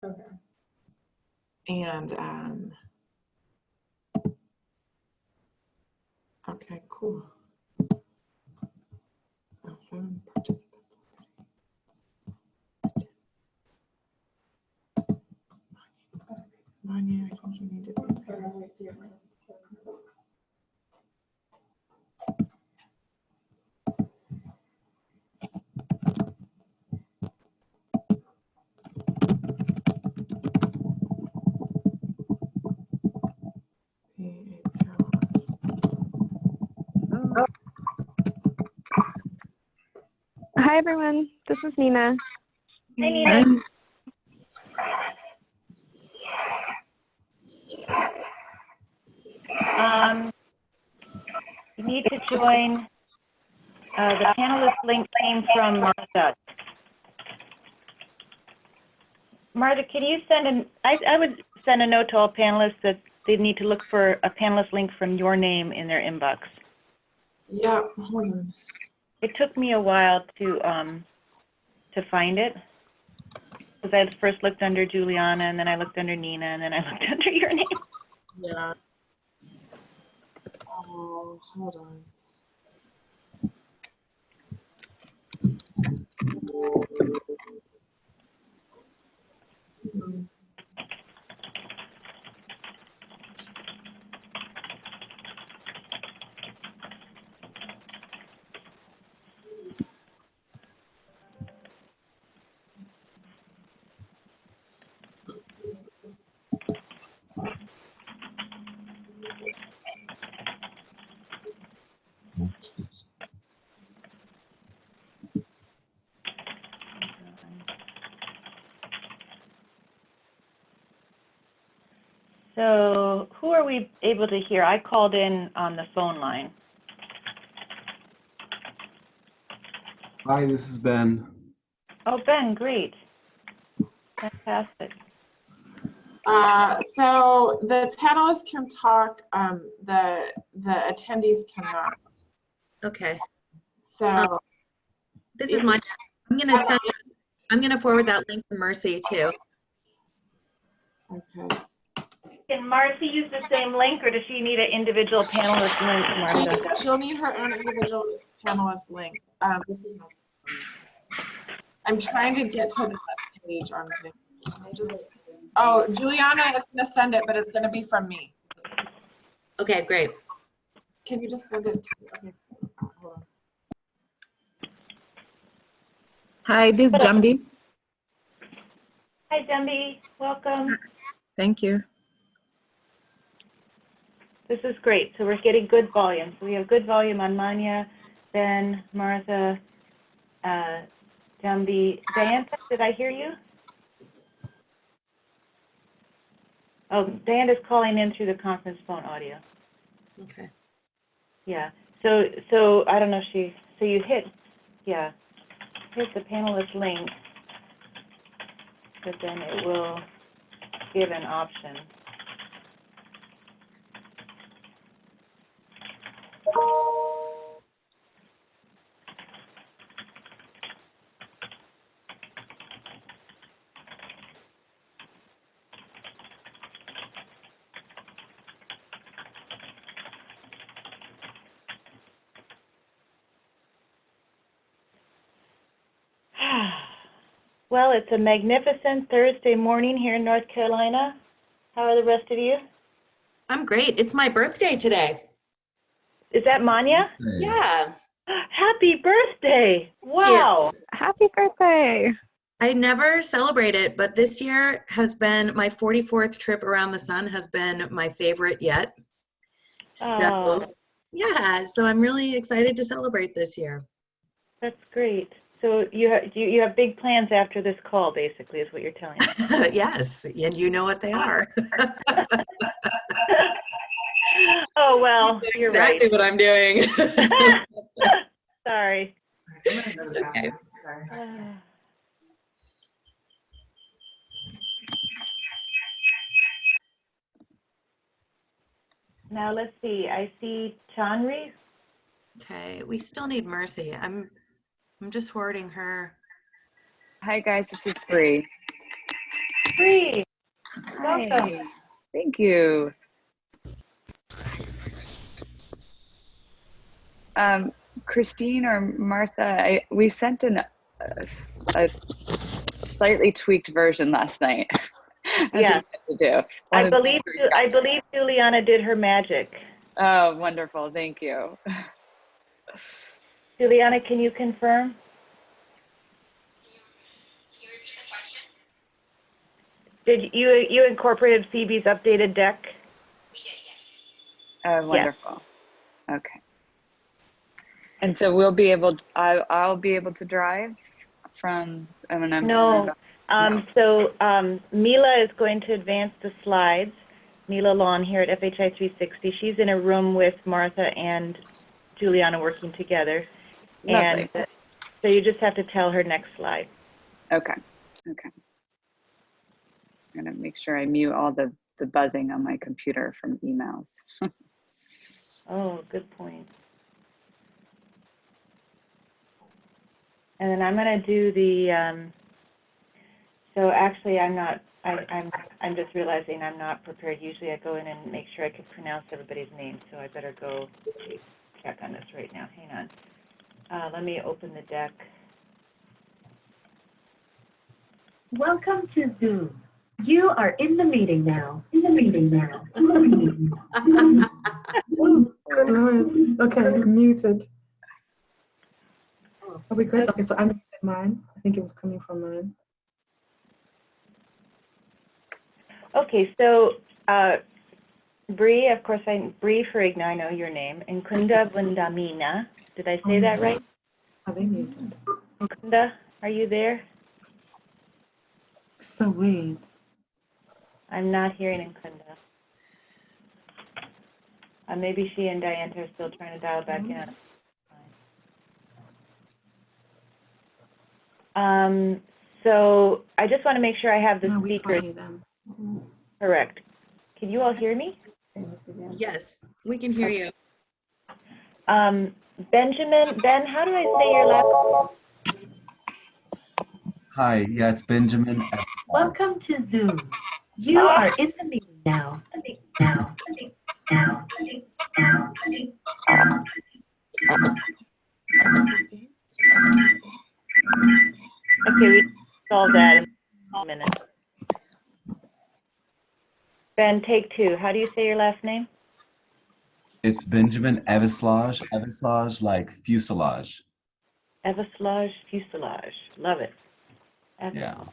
Okay. And okay, cool. Oh, 7 participants. Manya, I think you need to be there. Hi, everyone. This is Nina. Hi, Nina. You need to join. The panelist link came from Martha. Martha, can you send I would send a note to all panelists that they need to look for a panelist link from your name in their inbox. Yeah, hold on. It took me a while to find it, because I had first looked under Juliana, and then I looked under Nina, and then I looked under your name. Yeah. Oh, hold on. So who are we able to hear? I called in on the phone line. Hi, this is Ben. Oh, Ben, great. Fantastic. So the panelists can talk, the attendees cannot. Okay. So This is my. I'm gonna forward that link to Mercy too. okay. Can Marcy use the same link, or does she need an individual panelist link, Martha? She'll need her own individual panelist link. I'm trying to get to the page on Zoom. Oh, Juliana is gonna send it, but it's gonna be from me. Okay, great. Can you just send it to me? Okay, hold on. Hi, this is Jambi. Hi, Demby. Welcome. Thank you. This is great. So we're getting good volume. So we have good volume on Manya, Ben, Martha, Demby. Diana, did I hear you? Oh, Diana's calling in through the conference phone audio. Okay. Yeah. So I don't know if so you hit the panelist link, but then it will give an option. Well, it's a magnificent Thursday morning here in North Carolina. How are the rest of you? I'm great. It's my birthday today. Is that Manya? Yeah. Happy birthday! Wow. Happy birthday. I never celebrate it, but this year has been my 44th trip around the sun, has been my favorite yet. So yeah, so I'm really excited to celebrate this year. That's great. So you have big plans after this call, basically, is what you're telling me. Yes, and you know what they are. Oh, well, you're exactly right. what I'm doing. Sorry. Okay. Now let's see. I see Chanri. Okay, we still need Mercy. I'm just forwarding her. Hi guys, this is Bree. Bree. Welcome. Hi. Thank you. Christine or Martha, we sent a slightly tweaked version last night. Yeah. To do. I believe Juliana did her magic. Oh, wonderful. Thank you. Juliana, can you confirm? Did you incorporated Phoebe's updated deck? Oh, wonderful. Okay. And so we'll be able to, I'll be able to drive from, No. So Mila is going to advance the slides. Mila Lawn here at FHI 360. She's in a room with Martha and Juliana working together. Lovely. And so you just have to tell her next slide. Okay. Okay. I'm gonna make sure I mute all the buzzing on my computer from emails. Oh, good point. And then I'm going to do the, so actually I'm just realizing I'm not prepared. Usually I go in and make sure I can pronounce everybody's name, so I better go check on this right now. Hang on. Let me open the deck. Welcome to Zoom. You are in the meeting now. In the meeting now. Good Lord. Okay, muted. Are we good? Okay, so I muted mine. I think it was coming from mine. Okay, so Bree, of course, Bree Ferigno, I know your name, and Kunda Vundamina. Did I say that right? Are they muted? Kunda, are you there? So weird. I'm not hearing Nkunda. Maybe she and Diane are still trying to dial back in. So I just want to make sure I have the speakers correct. Can you all hear me? Yes, we can hear you. Benjamin, Ben, how do I say your last name? Hi, yeah, it's Benjamin. Welcome to Zoom. You are in the meeting now. Now. Okay, we solve that in a minute. Ben, take two. How do you say your last name? It's Benjamin Evislage. Evislage like fuselage. Evislage fuselage. Love it. Yeah.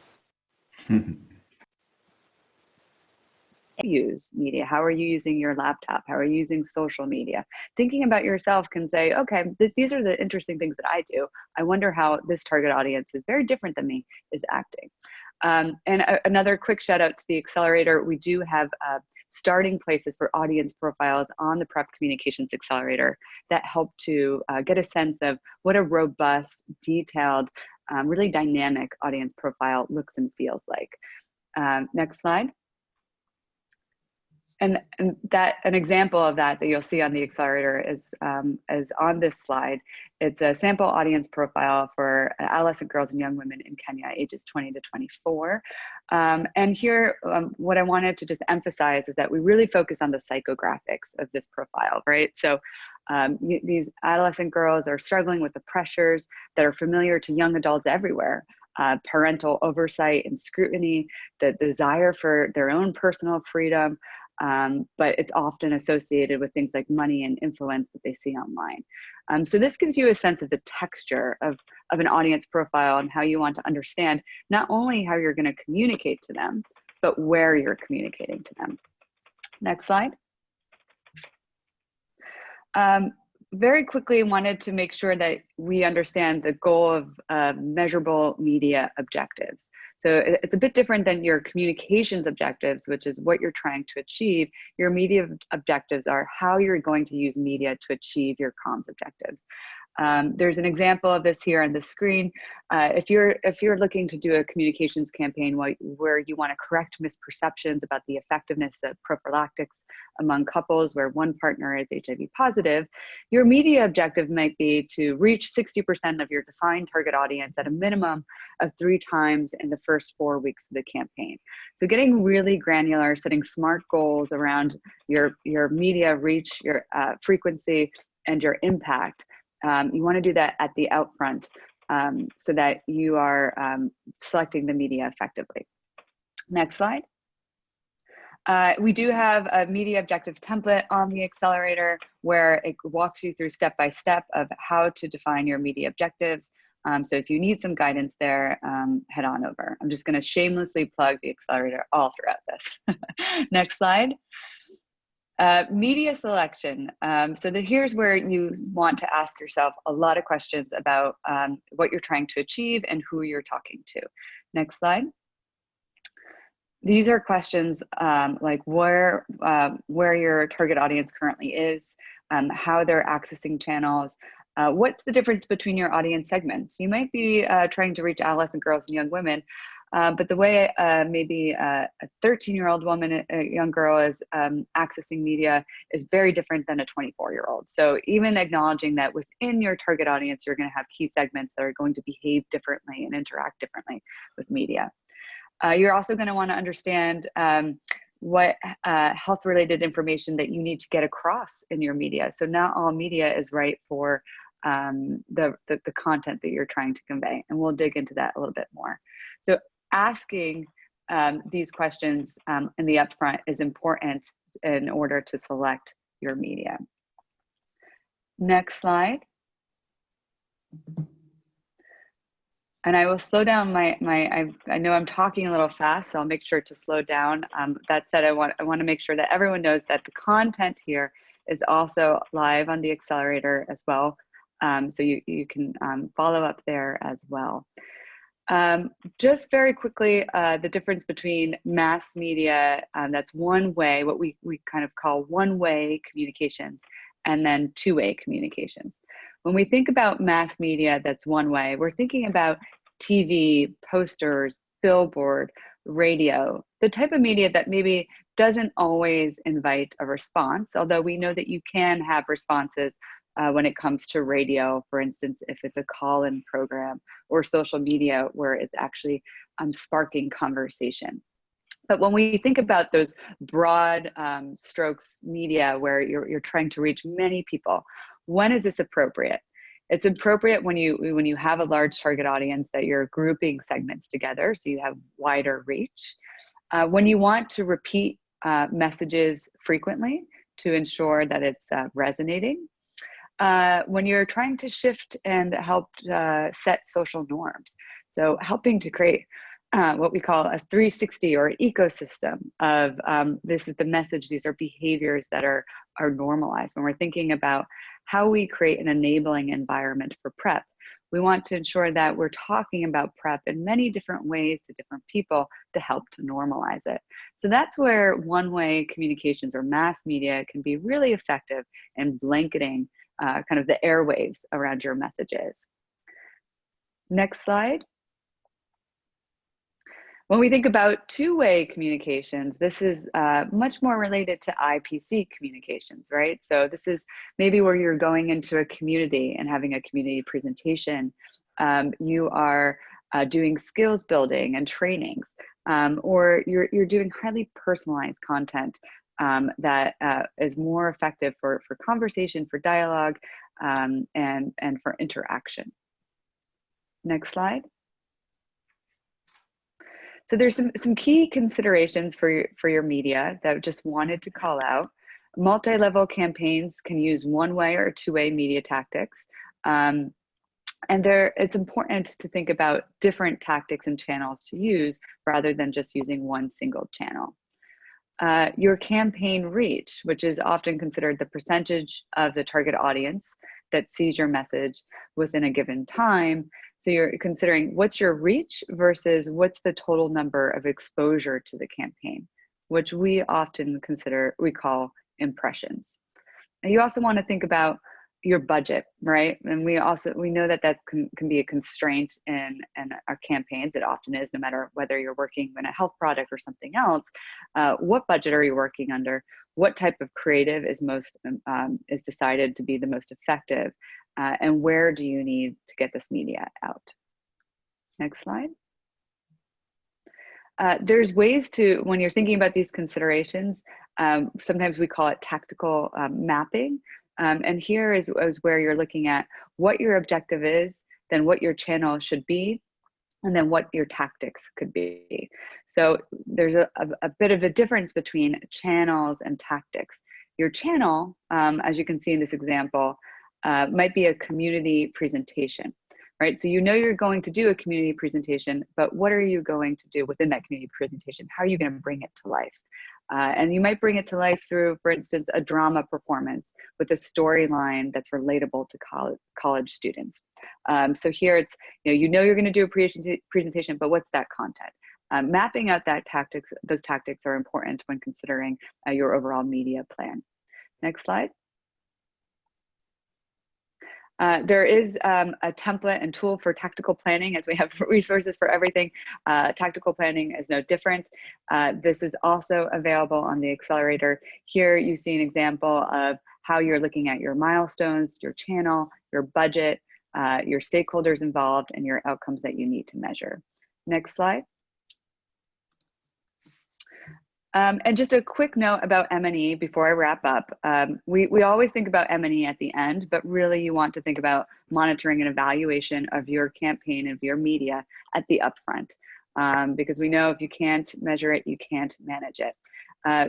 Use media? How are you using your laptop? How are you using social media? Thinking about yourself can say, okay, these are the interesting things that I do. I wonder how this target audience is very different than me is acting. Another quick shout out to the accelerator. We do have starting places for audience profiles on the PrEP Communications Accelerator that help to get a sense of what a robust, detailed, really dynamic audience profile looks and feels like. Next slide. And that an example of that you'll see on the accelerator is on this slide. It's a sample audience profile for adolescent girls and young women in Kenya, ages 20 to 24. And here, what I wanted to just emphasize is that we really focus on the psychographics of this profile, right? So these adolescent girls are struggling with the pressures that are familiar to young adults everywhere. Parental oversight and scrutiny, the desire for their own personal freedom, but it's often associated with things like money and influence that they see online. So this gives you a sense of the texture of an audience profile and how you want to understand not only how you're going to communicate to them, but where you're communicating to them. Next slide. Very quickly wanted to make sure that we understand the goal of measurable media objectives. So it's a bit different than your communications objectives, which is what you're trying to achieve. Your media objectives are how you're going to use media to achieve your comms objectives. There's an example of this here on the screen. If you're looking to do a communications campaign where you want to correct misperceptions about the effectiveness of prophylactics among couples where one partner is HIV positive, your media objective might be to reach 60% of your defined target audience at a minimum of 3 times in the first 4 weeks of the campaign. So getting really granular, setting smart goals around your media reach, your frequency, and your impact. You want to do that at the upfront so that you are selecting the media effectively. Next slide. We do have a media objectives template on the accelerator where it walks you through step-by-step of how to define your media objectives. So if you need some guidance there, head on over. I'm just going to shamelessly plug the accelerator all throughout this. Next slide. Media selection. So here's where you want to ask yourself a lot of questions about what you're trying to achieve and who you're talking to. Next slide. These are questions like where your target audience currently is, how they're accessing channels, what's the difference between your audience segments. You might be trying to reach adolescent girls and young women, but the way maybe a 13-year-old woman, a young girl, is accessing media is very different than a 24-year-old. So even acknowledging that within your target audience, you're going to have key segments that are going to behave differently and interact differently with media. You're also going to want to understand what health-related information that you need to get across in your media. So not all media is right for the content that you're trying to convey, and we'll dig into that a little bit more. So asking these questions in the upfront is important in order to select your media. Next slide. And I will slow down I know I'm talking a little fast, so I'll make sure to slow down. That said, I want to make sure that everyone knows that the content here is also live on the accelerator as well. So you can follow up there as well. Just very quickly, the difference between mass media, that's one way, what we kind of call one-way communications, and then two-way communications. When we think about mass media that's one way, we're thinking about TV, posters, billboard, radio, the type of media that maybe doesn't always invite a response, although we know that you can have responses when it comes to radio, for instance, if it's a call-in program, or social media where it's actually sparking conversation. But when we think about those broad strokes media where you're trying to reach many people, when is this appropriate? It's appropriate when you have a large target audience that you're grouping segments together, so you have wider reach. When you want to repeat messages frequently to ensure that it's resonating. When you're trying to shift and help set social norms. So helping to create what we call a 360 or an ecosystem of this is the message, these are behaviors that are normalized. When we're thinking about how we create an enabling environment for PrEP, we want to ensure that we're talking about PrEP in many different ways to different people to help to normalize it. So that's where one-way communications or mass media can be really effective in blanketing kind of the airwaves around your messages. Next slide. When we think about two-way communications, this is much more related to IPC communications, right? So this is maybe where you're going into a community and having a community presentation. You are doing skills building and trainings, or you're doing highly personalized content that is more effective for conversation, for dialogue, and for interaction. Next slide. So there's some key considerations for your media that I just wanted to call out. Multi-level campaigns can use one-way or two-way media tactics. And it's important to think about different tactics and channels to use rather than just using one single channel. Your campaign reach, which is often considered the percentage of the target audience that sees your message within a given time. So you're considering what's your reach versus what's the total number of exposure to the campaign, which we often we call impressions. And you also want to think about your budget, right? And we know that can be a constraint in our campaigns. It often is, no matter whether you're working on a health product or something else. What budget are you working under? What type of creative is is decided to be the most effective? And where do you need to get this media out? Next slide. There's ways to, when you're thinking about these considerations, sometimes we call it tactical mapping. And here is where you're looking at what your objective is, then what your channel should be, and then what your tactics could be. So there's a bit of a difference between channels and tactics. Your channel, as you can see in this example, might be a community presentation, right? So you know you're going to do a community presentation, but what are you going to do within that community presentation? How are you going to bring it to life? And you might bring it to life through, for instance, a drama performance with a storyline that's relatable to college students. So here it's, you know you're going to do a presentation, but what's that content? Mapping out those tactics are important when considering your overall media plan. Next slide. There is a template and tool for tactical planning, as we have resources for everything. Tactical planning is no different. This is also available on the accelerator. Here you see an example of how you're looking at your milestones, your channel, your budget, your stakeholders involved, and your outcomes that you need to measure. Next slide. And just a quick note about M&E before I wrap up. We always think about M&E at the end, but really you want to think about monitoring and evaluation of your campaign and of your media at the upfront, because we know if you can't measure it, you can't manage it.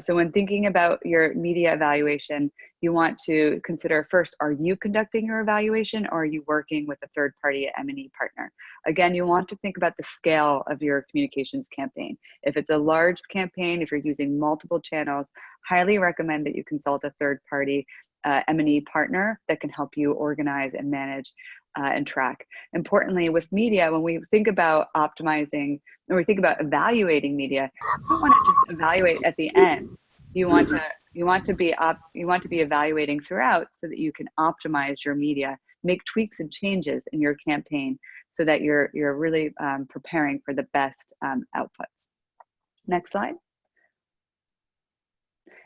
So when thinking about your media evaluation, you want to consider first, are you conducting your evaluation, or are you working with a third-party M&E partner? Again, you want to think about the scale of your communications campaign. If it's a large campaign, if you're using multiple channels, highly recommend that you consult a third-party M&E partner that can help you organize and manage and track. Importantly, with media, when we think about optimizing, or we think about evaluating media, you don't want to just evaluate at the end. You want to be evaluating throughout so that you can optimize your media, make tweaks and changes in your campaign so that you're really preparing for the best outputs. Next slide.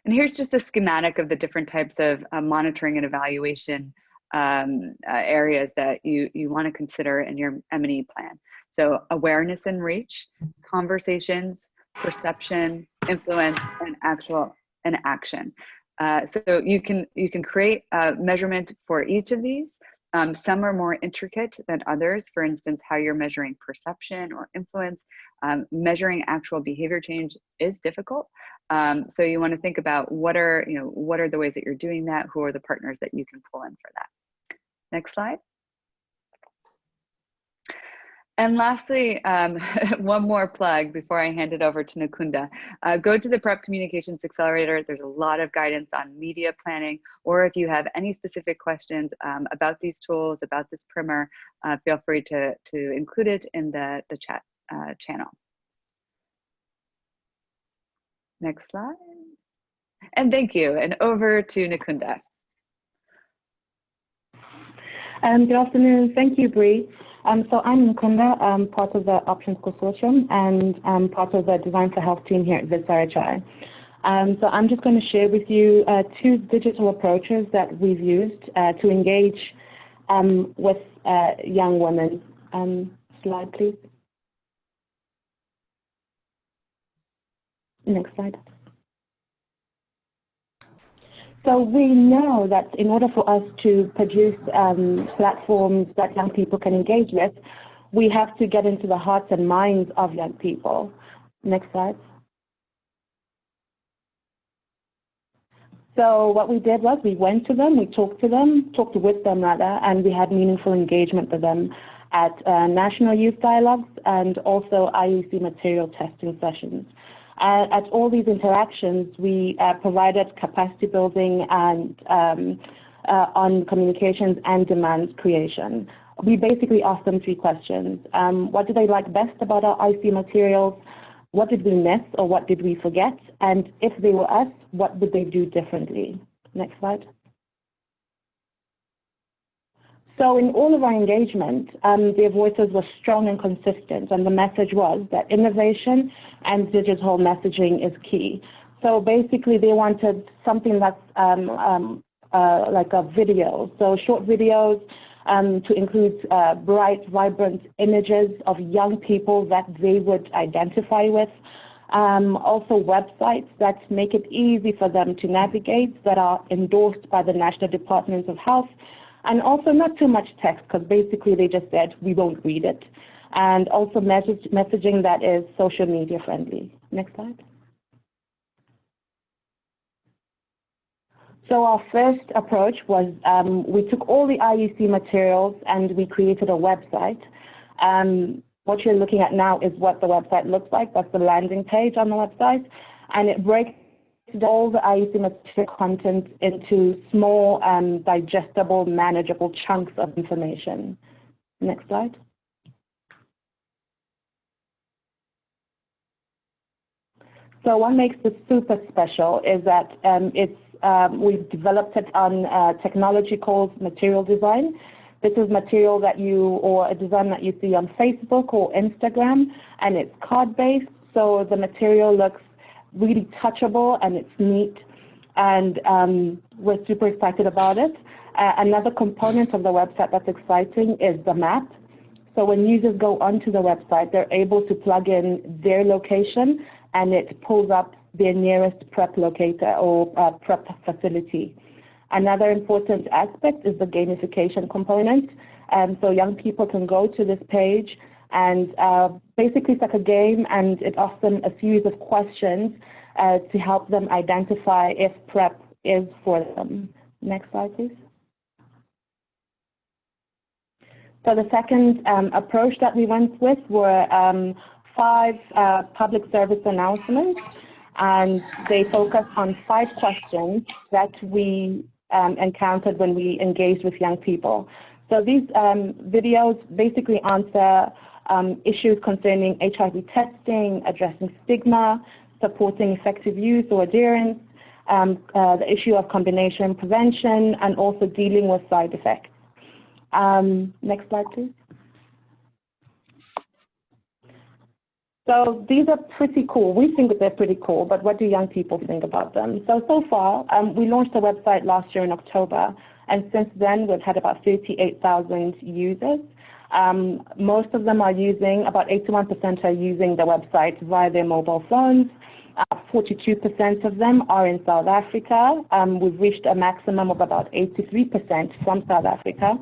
And here's just a schematic of the different types of monitoring and evaluation areas that you want to consider in your M&E plan. So awareness and reach, conversations, perception, influence, and action. So you can create a measurement for each of these. Some are more intricate than others. For instance, how you're measuring perception or influence. Measuring actual behavior change is difficult. So you want to think about what are the ways that you're doing that, who are the partners that you can pull in for that. Next slide. And lastly, one more plug before I hand it over to Nakunda. Go to the PrEP Communications Accelerator. There's a lot of guidance on media planning, or if you have any specific questions about these tools, about this primer, feel free to include it in the chat channel. Next slide. And thank you, and over to Nakunda. Good afternoon. Thank you, Bree. So I'm Nakunda. I'm part of the Options Consortium, and I'm part of the Design for Health team here at VisRHI. So I'm just going to share with you two digital approaches that we've used to engage with young women. Slide, please. Next slide. So we know that in order for us to produce platforms that young people can engage with, we have to get into the hearts and minds of young people. Next slide. So what we did was we went to them, we talked with them rather, and we had meaningful engagement with them at national youth dialogues and also IEC material testing sessions. At all these interactions, we provided capacity building and on communications and demand creation. We basically asked them three questions. What do they like best about our IC materials? What did we miss or what did we forget? And if they were us, what would they do differently? Next slide. So in all of our engagement, their voices were strong and consistent, and the message was that innovation and digital messaging is key. So basically, they wanted something that's like a video, so short videos to include bright, vibrant images of young people that they would identify with. Also websites that make it easy for them to navigate, that are endorsed by the National Department of Health, and also not too much text, because basically they just said we won't read it. And also messaging that is social media friendly. Next slide. So our first approach was we took all the IEC materials and we created a website. What you're looking at now is what the website looks like. That's the landing page on the website. And it breaks all the IEC material content into small, digestible, manageable chunks of information. Next slide. So what makes this super special is that we've developed it on technology called material design. This is material that or a design that you see on Facebook or Instagram, and it's card-based, so the material looks really touchable and it's neat, and we're super excited about it. Another component of the website that's exciting is the map. So when users go onto the website, they're able to plug in their location, and it pulls up their nearest PrEP locator or PrEP facility. Another important aspect is the gamification component. So young people can go to this page, and basically it's like a game, and it asks them a series of questions to help them identify if PrEP is for them. Next slide, please. So the second approach that we went with were 5 public service announcements, and they focus on 5 questions that we encountered when we engaged with young people. So these videos basically answer issues concerning HIV testing, addressing stigma, supporting effective use or adherence, the issue of combination prevention, and also dealing with side effects. Next slide, please. So these are pretty cool. We think that they're pretty cool, but what do young people think about them? So far, we launched the website last year in October, and since then we've had about 38,000 users. Most of them are about 81% are using the website via their mobile phones. 42% of them are in South Africa. We've reached a maximum of about 83% from South Africa.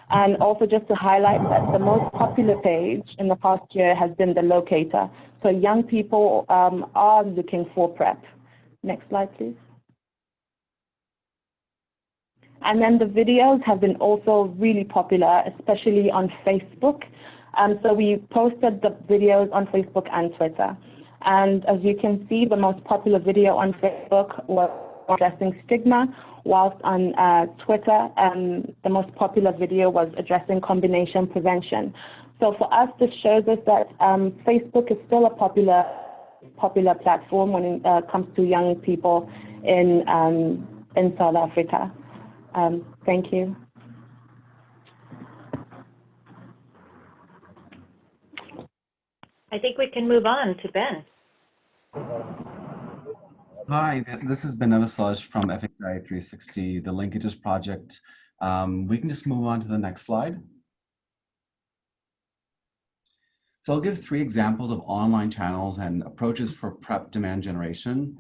And also just to highlight that the most popular page in the past year has been the locator. So young people are looking for PrEP. Next slide, please. And then the videos have been also really popular, especially on Facebook. So we posted the videos on Facebook and Twitter. And as you can see, the most popular video on Facebook was addressing stigma, whilst on Twitter, the most popular video was addressing combination prevention. So for us, this shows us that Facebook is still a popular platform when it comes to young people in South Africa. Thank you. I think we can move on to Ben. Hi, this is Ben Evislage from FHI 360, the Linkages Project. We can just move on to the next slide. So I'll give 3 examples of online channels and approaches for PrEP demand generation.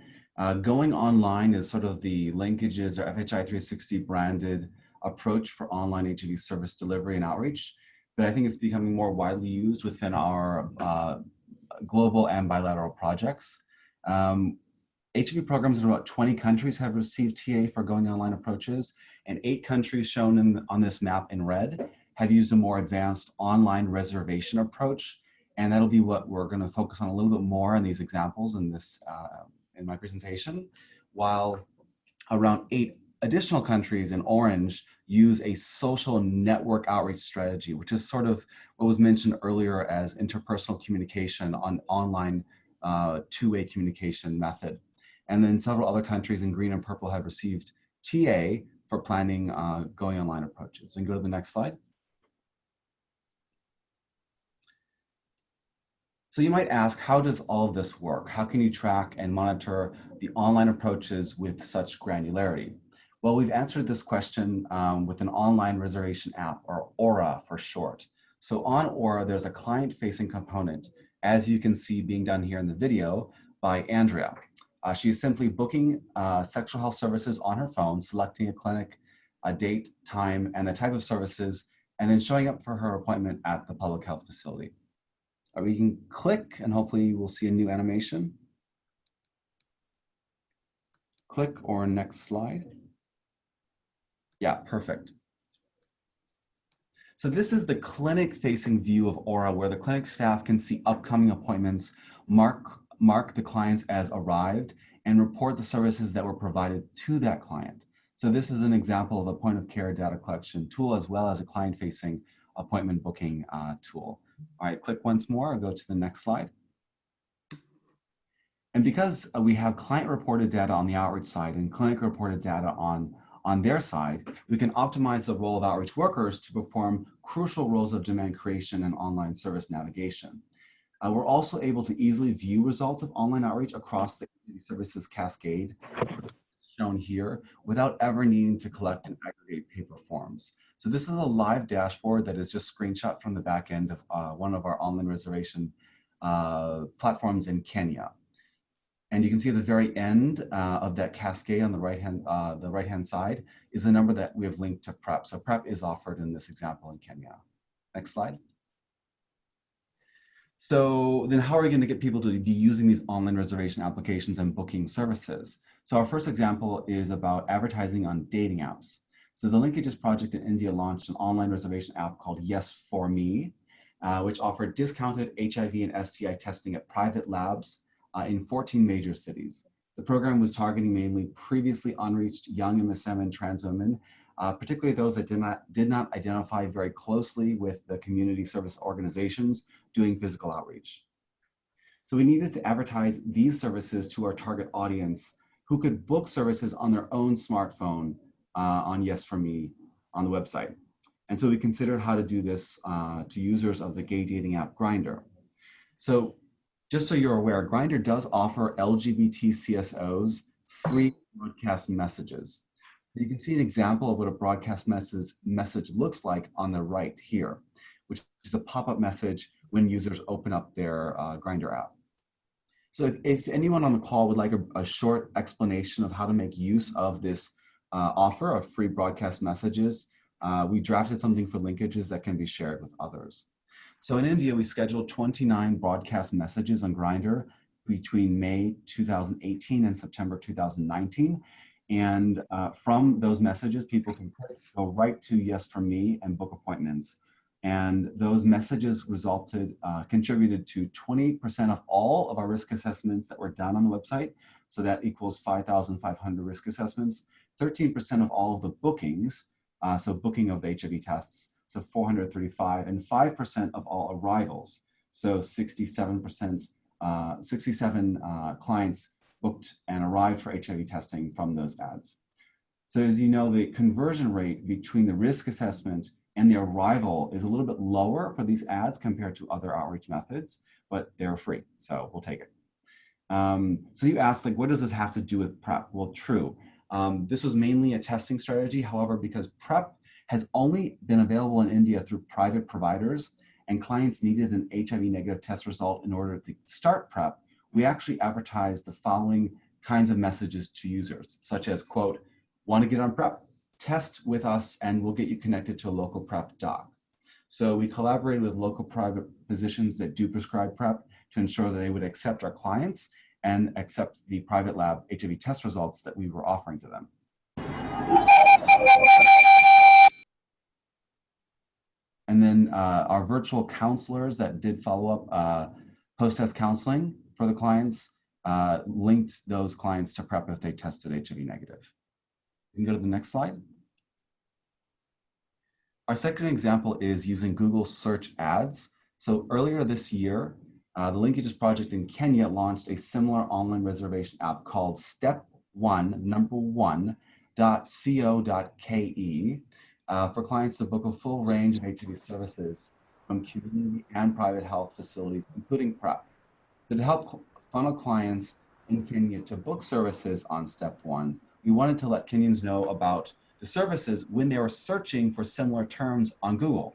Going online is sort of the Linkages or FHI 360 branded approach for online HIV service delivery and outreach, but I think it's becoming more widely used within our global and bilateral projects. HIV programs in about 20 countries have received TA for going online approaches, and 8 countries shown on this map in red have used a more advanced online reservation approach, and that'll be what we're going to focus on a little bit more in these examples in this in my presentation, while around 8 additional countries in orange use a social network outreach strategy, which is sort of what was mentioned earlier as interpersonal communication on online two-way communication method. And then several other countries in green and purple have received TA for planning going online approaches. We can go to the next slide. So you might ask, how does all of this work? How can you track and monitor the online approaches with such granularity? Well, we've answered this question with an online reservation app, or Aura for short. So on Aura, there's a client-facing component, as you can see being done here in the video by Andrea. She's simply booking sexual health services on her phone, selecting a clinic, a date, time, and the type of services, and then showing up for her appointment at the public health facility. We can click and hopefully we'll see a new animation. Click or next slide. Yeah, perfect. So this is the clinic-facing view of Aura, where the clinic staff can see upcoming appointments, mark the clients as arrived, and report the services that were provided to that client. So this is an example of a point-of-care data collection tool, as well as a client-facing appointment booking tool. All right, click once more, I'll go to the next slide. And because we have client-reported data on the outreach side and clinic-reported data on their side, we can optimize the role of outreach workers to perform crucial roles of demand creation and online service navigation. We're also able to easily view results of online outreach across the services cascade, shown here, without ever needing to collect and aggregate paper forms. So this is a live dashboard that is just screenshot from the back end of one of our online reservation platforms in Kenya. And you can see at the very end of that cascade on the right-hand side is the number that we have linked to PrEP. So PrEP is offered in this example in Kenya. Next slide. So then how are we going to get people to be using these online reservation applications and booking services? So our first example is about advertising on dating apps. So the Linkages project in India launched an online reservation app called Yes for Me, which offered discounted HIV and STI testing at private labs in 14 major cities. The program was targeting mainly previously unreached young MSM and trans women, particularly those that did not identify very closely with the community service organizations doing physical outreach. So we needed to advertise these services to our target audience who could book services on their own smartphone on Yes for Me on the website. And so we considered how to do this to users of the gay dating app Grindr. So just so you're aware, Grindr does offer LGBT CSOs free broadcast messages. You can see an example of what a broadcast message looks like on the right here, which is a pop-up message when users open up their Grindr app. So if anyone on the call would like a short explanation of how to make use of this offer of free broadcast messages, we drafted something for Linkages that can be shared with others. So in India, we scheduled 29 broadcast messages on Grindr between May 2018 and September 2019. And from those messages, people can go right to Yes for Me and book appointments. And those messages contributed to 20% of all of our risk assessments that were done on the website. So that equals 5,500 risk assessments, 13% of all of the bookings, so booking of HIV tests, so 435, and 5% of all arrivals. So 67 clients booked and arrived for HIV testing from those ads. So as you know, the conversion rate between the risk assessment and the arrival is a little bit lower for these ads compared to other outreach methods, but they're free, so we'll take it. So you asked, like, what does this have to do with PrEP? Well, true. This was mainly a testing strategy. However, because PrEP has only been available in India through private providers and clients needed an HIV negative test result in order to start PrEP, we actually advertised the following kinds of messages to users, such as, quote, want to get on PrEP? Test with us and we'll get you connected to a local PrEP doc. So we collaborated with local private physicians that do prescribe PrEP to ensure that they would accept our clients and accept the private lab HIV test results that we were offering to them. And then our virtual counselors that did follow up post-test counseling for the clients linked those clients to PrEP if they tested HIV negative. You can go to the next slide. Our second example is using Google search ads. So earlier this year, the Linkages project in Kenya launched a similar online reservation app called Step 1, number 1, for clients to book a full range of HIV services from community and private health facilities, including PrEP. So to help funnel clients in Kenya to book services on step 1, we wanted to let Kenyans know about the services when they were searching for similar terms on Google.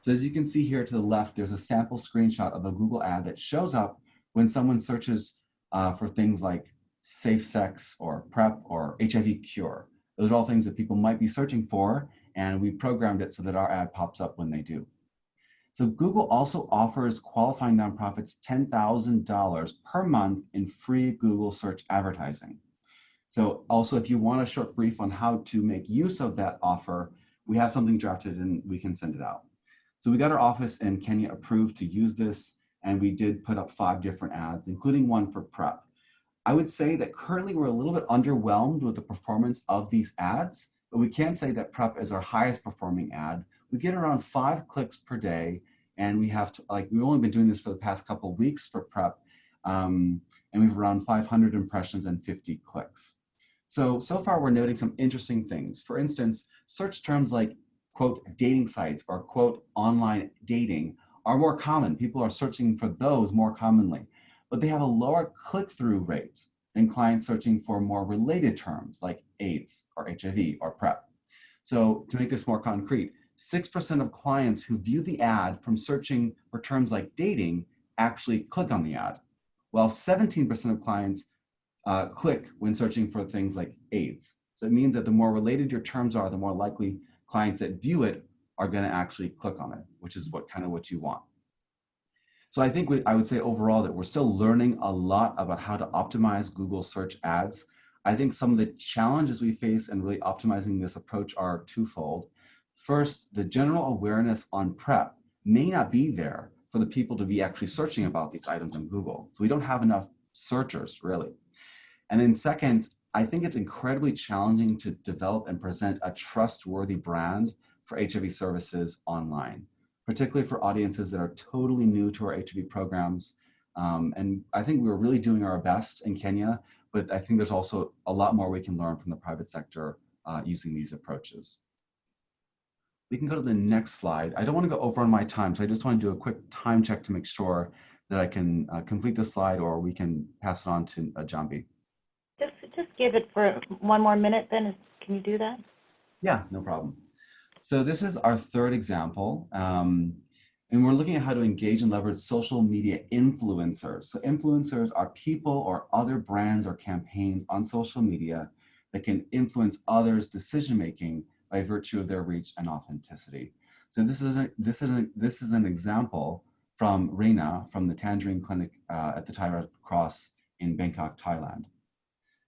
So as you can see here to the left, there's a sample screenshot of a Google ad that shows up when someone searches for things like safe sex or PrEP or HIV cure. Those are all things that people might be searching for, and we programmed it so that our ad pops up when they do. So Google also offers qualifying nonprofits $10,000 per month in free Google search advertising. So also, if you want a short brief on how to make use of that offer, we have something drafted and we can send it out. So we got our office in Kenya approved to use this, and we did put up 5 different ads, including one for PrEP. I would say that currently we're a little bit underwhelmed with the performance of these ads, but we can say that PrEP is our highest performing ad. We get around 5 clicks per day, and we have to, we've only been doing this for the past couple of weeks for PrEP, and we have around 500 impressions and 50 clicks. So far we're noting some interesting things. For instance, search terms like, quote, dating sites or, quote, online dating are more common. People are searching for those more commonly, but they have a lower click-through rate than clients searching for more related terms like AIDS or HIV or PrEP. So to make this more concrete, 6% of clients who view the ad from searching for terms like dating actually click on the ad, while 17% of clients click when searching for things like AIDS. So it means that the more related your terms are, the more likely clients that view it are going to actually click on it, which is what you want. So I think I would say overall that we're still learning a lot about how to optimize Google search ads. I think some of the challenges we face in really optimizing this approach are twofold. First, the general awareness on PrEP may not be there for the people to be actually searching about these items on Google. So we don't have enough searchers, really. And then second, I think it's incredibly challenging to develop and present a trustworthy brand for HIV services online, particularly for audiences that are totally new to our HIV programs. And I think we're really doing our best in Kenya, but I think there's also a lot more we can learn from the private sector using these approaches. We can go to the next slide. I don't want to go over on my time, so I just want to do a quick time check to make sure that I can complete the slide, or we can pass it on to Jambi. Just give it for 1 more minute then. Can you do that? Yeah, no problem. So this is our 3rd example. And we're looking at how to engage and leverage social media influencers. So influencers are people or other brands or campaigns on social media that can influence others' decision-making by virtue of their reach and authenticity. So this is an example from Reina from the Tangerine Clinic at the Thai Red Cross in Bangkok, Thailand.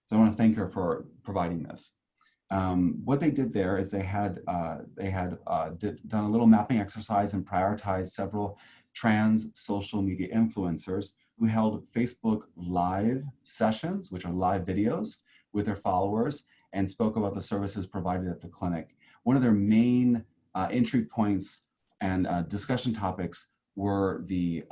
So I want to thank her for providing this. What they did there is they had done a little mapping exercise and prioritized several trans social media influencers who held Facebook live sessions, which are live videos with their followers, and spoke about the services provided at the clinic. One of their main entry points and discussion topics were the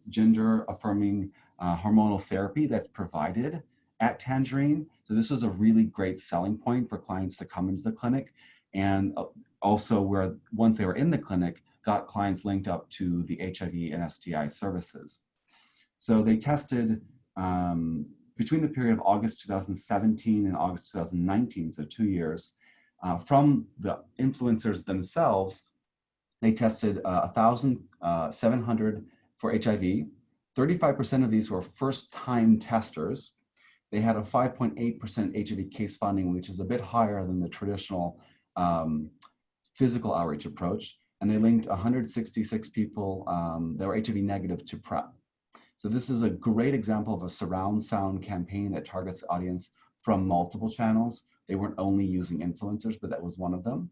gender-affirming hormonal therapy that's provided at Tangerine. So this was a really great selling point for clients to come into the clinic, and also where once they were in the clinic, got clients linked up to the HIV and STI services. So they tested between the period of August 2017 and August 2019, so 2 years, from the influencers themselves, they tested 1,700 for HIV. 35% of these were first-time testers. They had a 5.8% HIV case finding, which is a bit higher than the traditional physical outreach approach. And they linked 166 people that were HIV negative to PrEP. So this is a great example of a surround sound campaign that targets the audience from multiple channels. They weren't only using influencers, but that was one of them.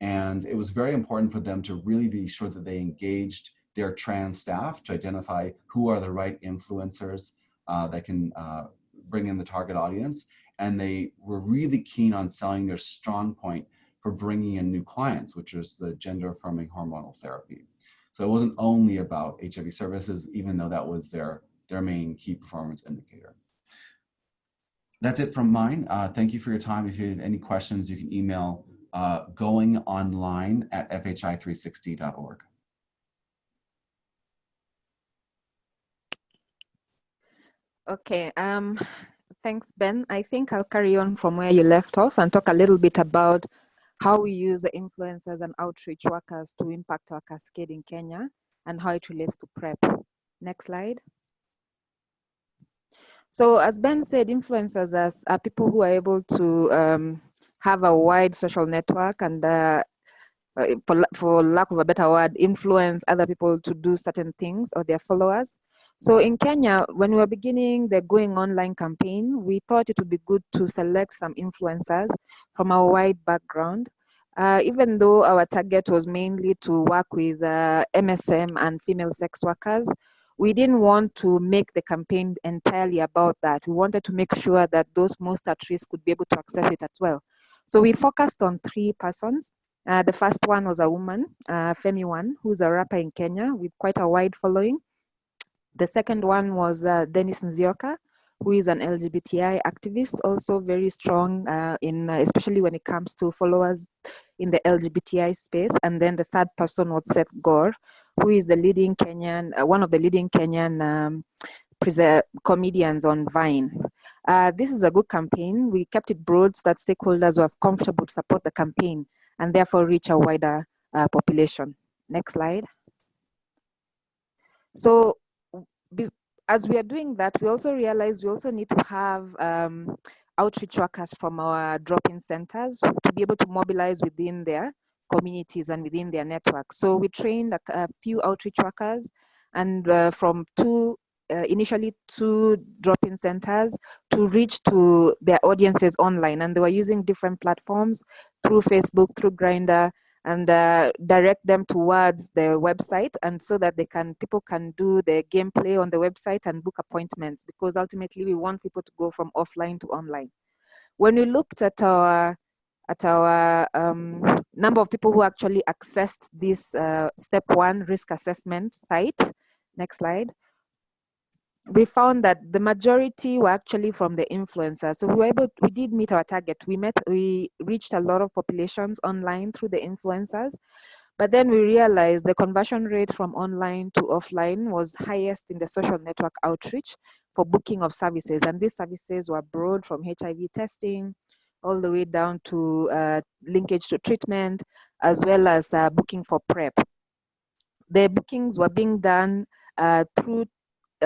And it was very important for them to really be sure that they engaged their trans staff to identify who are the right influencers that can bring in the target audience. And they were really keen on selling their strong point for bringing in new clients, which was the gender-affirming hormonal therapy. So it wasn't only about HIV services, even though that was their main key performance indicator. That's it from mine. Thank you for your time. If you have any questions, you can email goingonline@fhi360.org. Okay, thanks, Ben. I think I'll carry on from where you left off and talk a little bit about how we use the influencers and outreach workers to impact our cascade in Kenya and how it relates to PrEP. Next slide. So as Ben said, influencers are people who are able to have a wide social network and for lack of a better word, influence other people to do certain things or their followers. So in Kenya, when we were beginning the Going Online campaign, we thought it would be good to select some influencers from a wide background. Even though our target was mainly to work with MSM and female sex workers, we didn't want to make the campaign entirely about that. We wanted to make sure that those most at risk could be able to access it as well. So we focused on 3 persons. The first one was a woman, Femi One, who's a rapper in Kenya with quite a wide following. The second one was Dennis Nzioka, who is an LGBTI activist, also very strong especially when it comes to followers in the LGBTI space. And then the third person was Seth Gore, who is the leading Kenyan, one of the leading Kenyan comedians on Vine. This is a good campaign. We kept it broad so that stakeholders were comfortable to support the campaign and therefore reach a wider population. Next slide. So as we are doing that, we also realized we also need to have outreach workers from our drop-in centers to be able to mobilize within their communities and within their networks. So we trained a few outreach workers and from initially 2 drop-in centers to reach to their audiences online. And they were using different platforms through Facebook, through Grindr, and direct them towards the website, and so that people can do the gameplay on the website and book appointments, because ultimately we want people to go from offline to online. When we looked at our number of people who actually accessed this step 1 risk assessment site, next slide, we found that the majority were actually from the influencers. So we did meet our target. We reached a lot of populations online through the influencers, but then we realized the conversion rate from online to offline was highest in the social network outreach for booking of services. And these services were broad, from HIV testing all the way down to linkage to treatment, as well as booking for PrEP. The bookings were being done through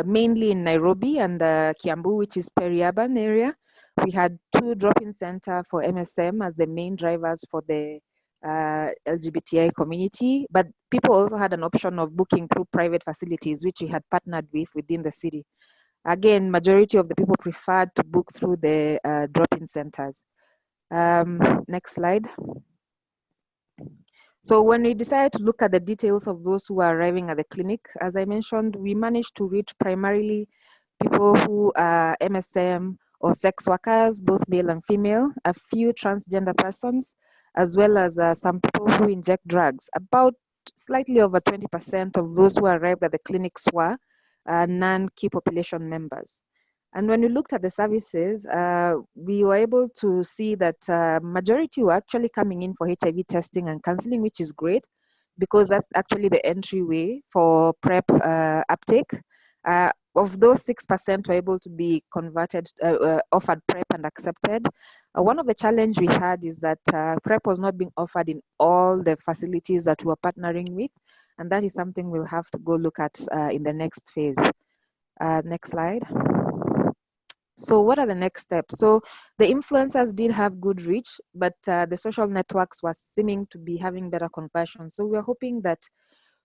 mainly in Nairobi and Kiambu, which is peri-urban area. We had 2 drop-in center for MSM as the main drivers for the LGBTI community, but people also had an option of booking through private facilities, which we had partnered with within the city. Again, majority of the people preferred to book through the drop-in centers. Next slide. So when we decided to look at the details of those who are arriving at the clinic, as I mentioned, we managed to reach primarily people who are MSM or sex workers, both male and female, a few transgender persons, as well as some people who inject drugs. About slightly over 20% of those who arrived at the clinics were non-key population members. And when we looked at the services, we were able to see that majority were actually coming in for HIV testing and counseling, which is great, because that's actually the entryway for PrEP uptake. Of those, 6% were able to be converted, offered PrEP and accepted. One of the challenges we had is that PrEP was not being offered in all the facilities that we were partnering with, and that is something we'll have to go look at in the next phase. Next slide. So what are the next steps? So the influencers did have good reach, but the social networks were seeming to be having better conversion. So we're hoping that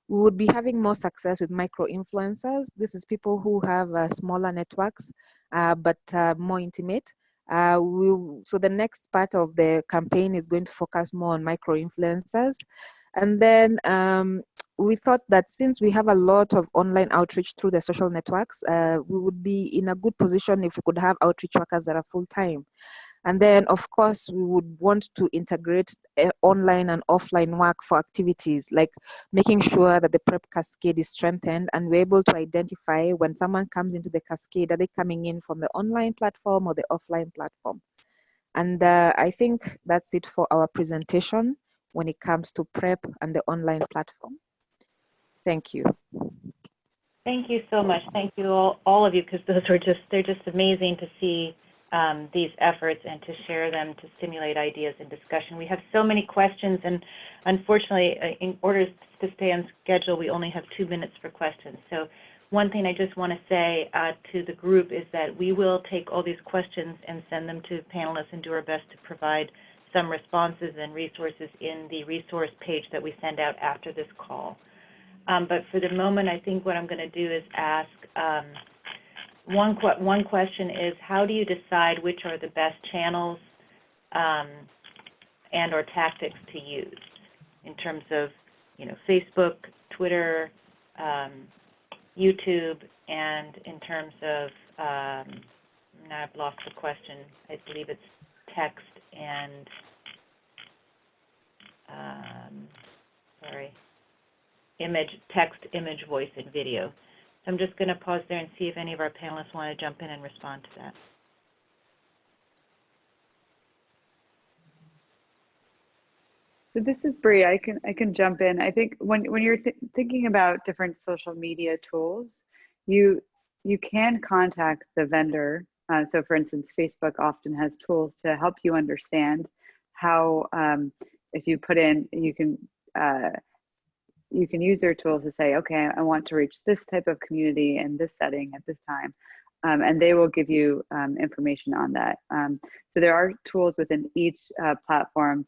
we would be having more success with micro influencers. This is people who have smaller networks, but more intimate. So the next part of the campaign is going to focus more on micro influencers. And then we thought that since we have a lot of online outreach through the social networks, we would be in a good position if we could have outreach workers that are full-time. And then, of course, we would want to integrate online and offline work for activities, like making sure that the PrEP cascade is strengthened and we're able to identify when someone comes into the cascade, are they coming in from the online platform or the offline platform? And I think that's it for our presentation when it comes to PrEP and the online platform. Thank you. Thank you so much. Thank you all of you, because they're just amazing to see these efforts and to share them to stimulate ideas and discussion. We have so many questions, and unfortunately, in order to stay on schedule, we only have 2 minutes for questions. So one thing I just want to say to the group is that we will take all these questions and send them to panelists and do our best to provide some responses and resources in the resource page that we send out after this call. But for the moment, I think what I'm going to do is ask one question is, how do you decide which are the best channels and or tactics to use in terms of, Facebook, Twitter, YouTube, and in terms of, now I've lost the question, I believe it's text and, text, image, voice, and video. So I'm just going to pause there and see if any of our panelists want to jump in and respond to that. So this is Bree. I can jump in. I think when you're thinking about different social media tools, you can contact the vendor. So for instance, Facebook often has tools to help you understand how, if you put in, you can use their tools to say, okay, I want to reach this type of community in this setting at this time. And they will give you information on that. So there are tools within each platform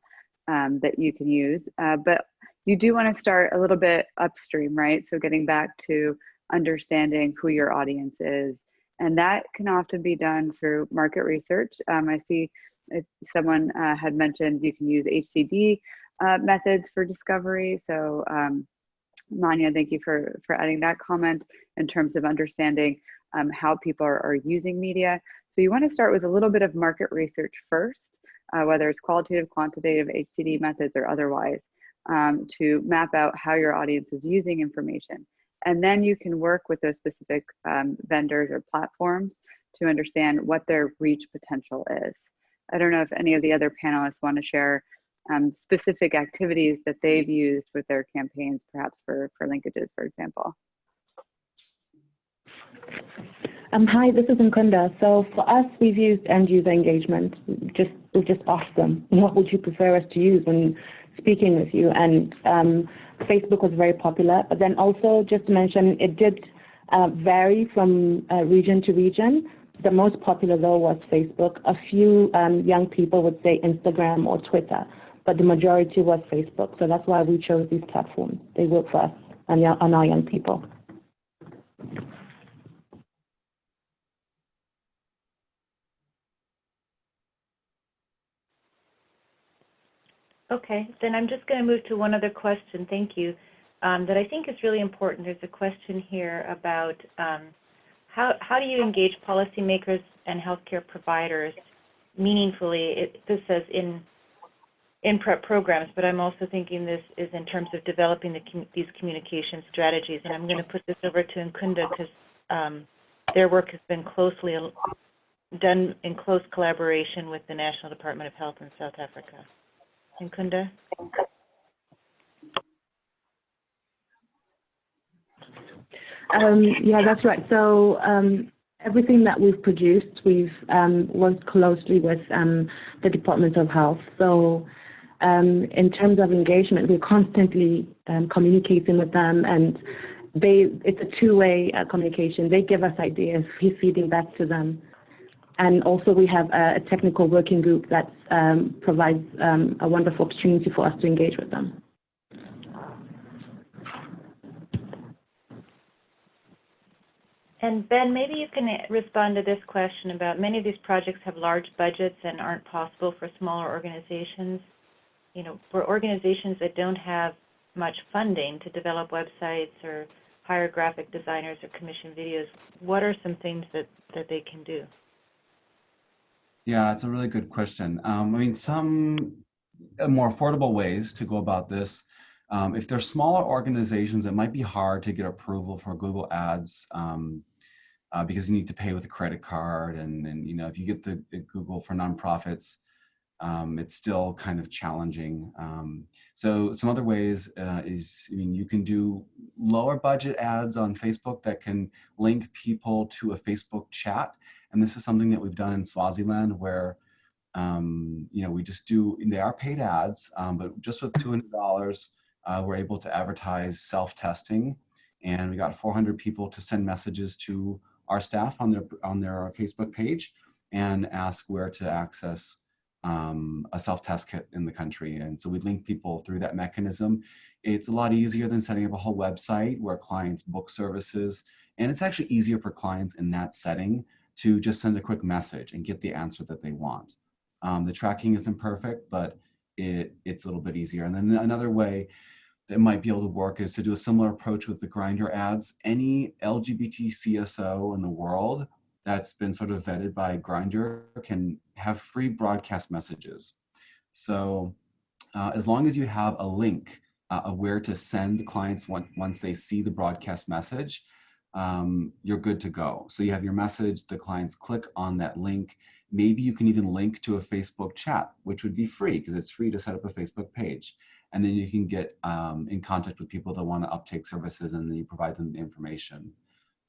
that you can use, but you do want to start a little bit upstream, right? So getting back to understanding who your audience is. And that can often be done through market research. I see someone had mentioned you can use HCD methods for discovery. So Manya, thank you for adding that comment in terms of understanding how people are using media. So you want to start with a little bit of market research first, whether it's qualitative, quantitative, HCD methods, or otherwise, to map out how your audience is using information. And then you can work with those specific vendors or platforms to understand what their reach potential is. I don't know if any of the other panelists want to share specific activities that they've used with their campaigns, perhaps for linkages, for example. Hi, this is Nkunda. So for us, we've used end user engagement. We've just asked them, what would you prefer us to use when speaking with you? And Facebook was very popular, but then also just to mention, it did vary from region to region. The most popular though was Facebook. A few young people would say Instagram or Twitter, but the majority was Facebook. So that's why we chose these platforms. They work for us and our young people. Okay, then I'm just going to move to one other question, thank you, that I think is really important. There's a question here about how do you engage policymakers and healthcare providers meaningfully? This says in PrEP programs, but I'm also thinking this is in terms of developing these communication strategies. And I'm going to put this over to Nkunda because their work has been done in close collaboration with the National Department of Health in South Africa. Nkunda? Yeah, that's right. So everything that we've produced, we've worked closely with the Department of Health. So in terms of engagement, we're constantly communicating with them, and it's a two-way communication. They give us ideas, we're feeding back to them. And also we have a technical working group that provides a wonderful opportunity for us to engage with them. And Ben, maybe you can respond to this question about many of these projects have large budgets and aren't possible for smaller organizations. You know, for organizations that don't have much funding to develop websites or hire graphic designers or commission videos, what are some things that they can do? Yeah, it's a really good question. I mean, some more affordable ways to go about this. If they're smaller organizations, it might be hard to get approval for Google Ads because you need to pay with a credit card, and you know, if you get the Google for nonprofits, it's still kind of challenging. So some other ways is, I mean, you can do lower budget ads on Facebook that can link people to a Facebook chat. And this is something that we've done in Swaziland where, you know, we just do, they are paid ads, but just with $200, we're able to advertise self-testing. And we got 400 people to send messages to our staff on their Facebook page and ask where to access a self-test kit in the country. And so we link people through that mechanism. It's a lot easier than setting up a whole website where clients book services. And it's actually easier for clients in that setting to just send a quick message and get the answer that they want. The tracking isn't perfect, but it's a little bit easier. And then another way that might be able to work is to do a similar approach with the Grindr ads. Any LGBT CSO in the world that's been sort of vetted by Grindr can have free broadcast messages. So as long as you have a link of where to send clients once they see the broadcast message, you're good to go. So you have your message, the clients click on that link. Maybe you can even link to a Facebook chat, which would be free because it's free to set up a Facebook page. And then you can get in contact with people that want to uptake services, and then you provide them the information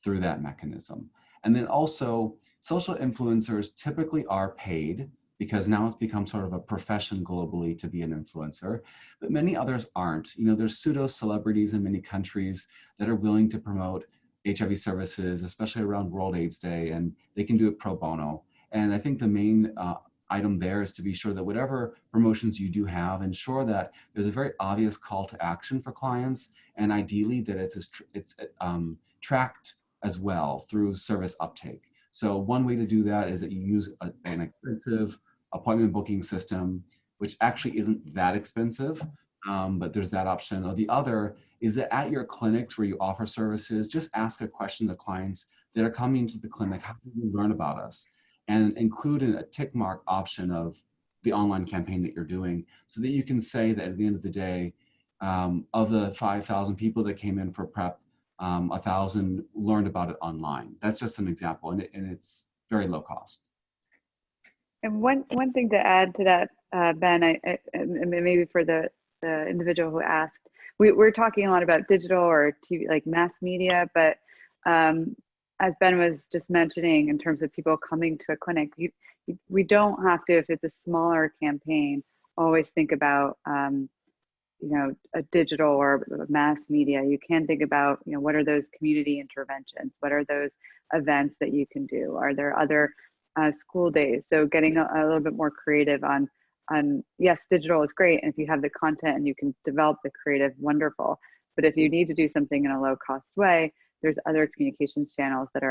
through that mechanism. And then also, social influencers typically are paid because now it's become sort of a profession globally to be an influencer, but many others aren't. You know, there's pseudo celebrities in many countries that are willing to promote HIV services, especially around World AIDS Day, and they can do it pro bono. And I think the main item there is to be sure that whatever promotions you do have, ensure that there's a very obvious call to action for clients, and ideally that it's tracked as well through service uptake. So one way to do that is that you use an expensive appointment booking system, which actually isn't that expensive, but there's that option. Or the other is that at your clinics where you offer services, just ask a question to clients that are coming to the clinic: how did you learn about us? And include a tick mark option of the online campaign that you're doing, so that you can say that at the end of the day, of the 5,000 people that came in for PrEP, 1,000 learned about it online. That's just an example, and it's very low cost. And one thing to add to that, Ben, and maybe for the individual who asked, we're talking a lot about digital or TV, like mass media, but as Ben was just mentioning, in terms of people coming to a clinic, we don't have to, if it's a smaller campaign, always think about you know, a digital or mass media. You can think about, you know, what are those community interventions? What are those events that you can do? Are there other school days? So getting a little bit more creative on yes, digital is great, and if you have the content and you can develop the creative, wonderful. But if you need to do something in a low cost way, there's other communications channels that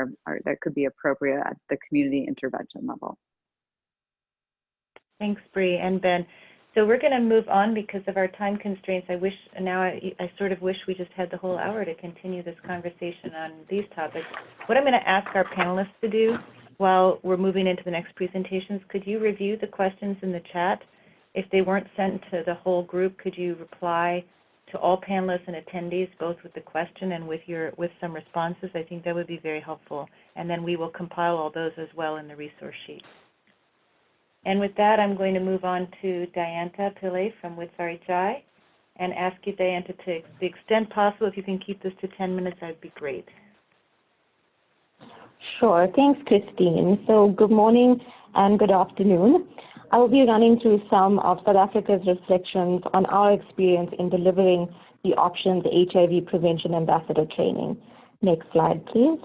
that could be appropriate at the community intervention level. Thanks, Bree and Ben. So we're going to move on because of our time constraints. I sort of wish we just had the whole hour to continue this conversation on these topics. What I'm going to ask our panelists to do while we're moving into the next presentations, could you review the questions in the chat? If they weren't sent to the whole group, could you reply to all panelists and attendees, both with the question and with some responses? I think that would be very helpful. And then we will compile all those as well in the resource sheet. And with that, I'm going to move on to Dianta Pillay from WITS-RHI and ask you, Dianta, to the extent possible, if you can keep this to 10 minutes, that'd be great. Sure. Thanks, Christine. So good morning and good afternoon. I will be running through some of South Africa's reflections on our experience in delivering the Options HIV Prevention Ambassador training. Next slide, please.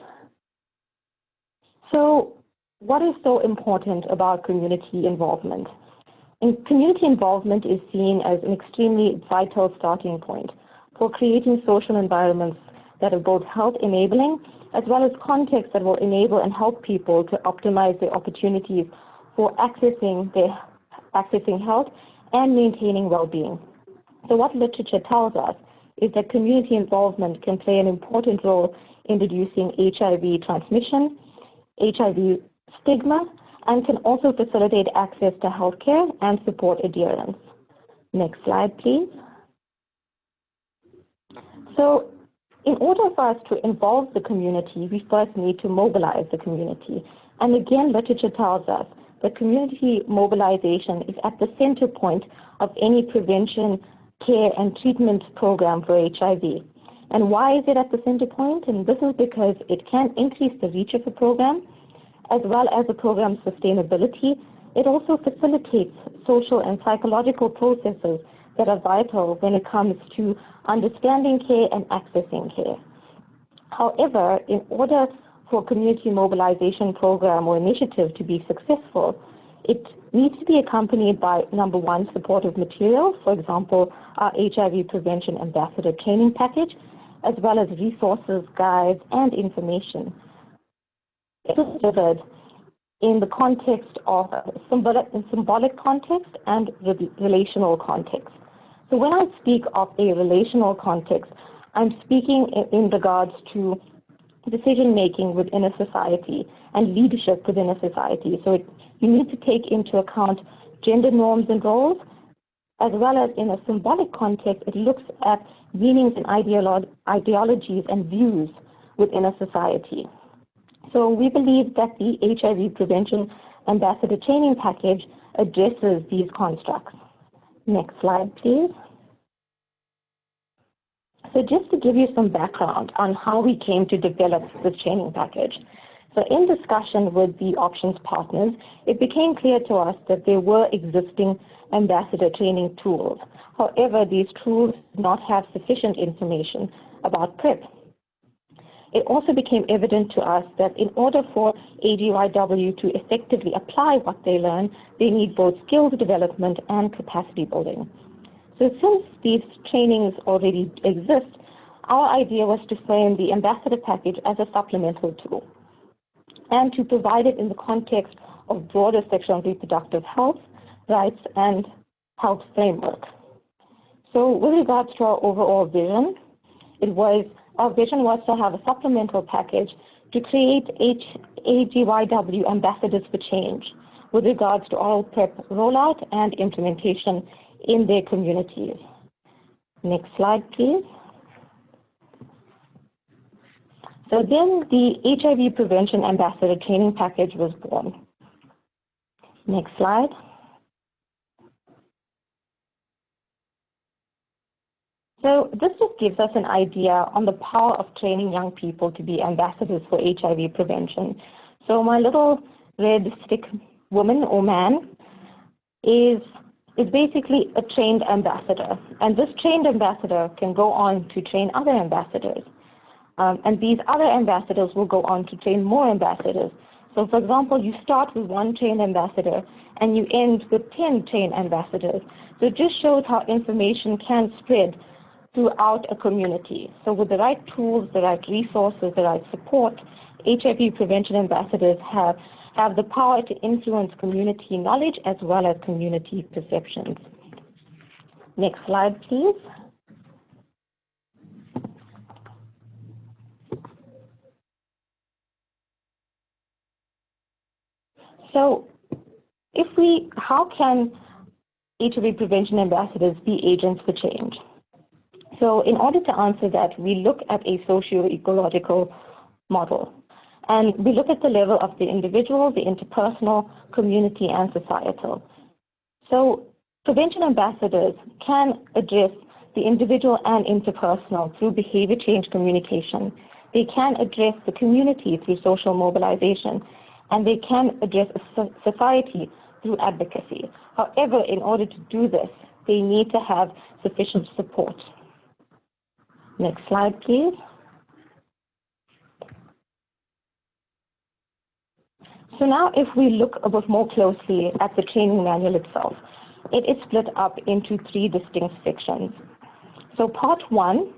So what is so important about community involvement? And community involvement is seen as an extremely vital starting point for creating social environments that are both health enabling as well as context that will enable and help people to optimize their opportunities for accessing health and maintaining well-being. So what literature tells us is that community involvement can play an important role in reducing HIV transmission, HIV stigma, and can also facilitate access to healthcare and support adherence. Next slide, please. So in order for us to involve the community, we first need to mobilize the community. And again, literature tells us that community mobilization is at the center point of any prevention, care, and treatment program for HIV. And why is it at the center point? And this is because it can increase the reach of a program, as well as the program's sustainability. It also facilitates social and psychological processes that are vital when it comes to understanding care and accessing care. However, in order for a community mobilization program or initiative to be successful, it needs to be accompanied by, number one, supportive material, for example, our HIV prevention ambassador training package, as well as resources, guides, and information. It is delivered in the context of symbolic context and relational context. So when I speak of a relational context, I'm speaking in regards to decision-making within a society and leadership within a society. So you need to take into account gender norms and roles, as well as in a symbolic context, it looks at meanings and ideologies and views within a society. So we believe that the HIV prevention ambassador training package addresses these constructs. Next slide, please. So just to give you some background on how we came to develop this training package. So in discussion with the options partners, it became clear to us that there were existing ambassador training tools. However, these tools did not have sufficient information about PrEP. It also became evident to us that in order for AGYW to effectively apply what they learn, they need both skills development and capacity building. So since these trainings already exist, our idea was to frame the ambassador package as a supplemental tool and to provide it in the context of broader sexual and reproductive health, rights, and health framework. So with regards to our overall vision, our vision was to have a supplemental package to create AGYW ambassadors for change with regards to oral PrEP rollout and implementation in their communities. Next slide, please. So then the HIV prevention ambassador training package was born. Next slide. So this just gives us an idea on the power of training young people to be ambassadors for HIV prevention. So my little red stick woman or man is basically a trained ambassador. And this trained ambassador can go on to train other ambassadors. And these other ambassadors will go on to train more ambassadors. So for example, you start with one trained ambassador and you end with 10 trained ambassadors. So it just shows how information can spread throughout a community. So with the right tools, the right resources, the right support, HIV prevention ambassadors have the power to influence community knowledge as well as community perceptions. Next slide, please. So how can HIV prevention ambassadors be agents for change? So in order to answer that, we look at a socio-ecological model. And we look at the level of the individual, the interpersonal, community, and societal. So prevention ambassadors can address the individual and interpersonal through behavior change communication. They can address the community through social mobilization, and they can address society through advocacy. However, in order to do this, they need to have sufficient support. Next slide, please. So now if we look a bit more closely at the training manual itself, it is split up into 3 distinct sections. So part 1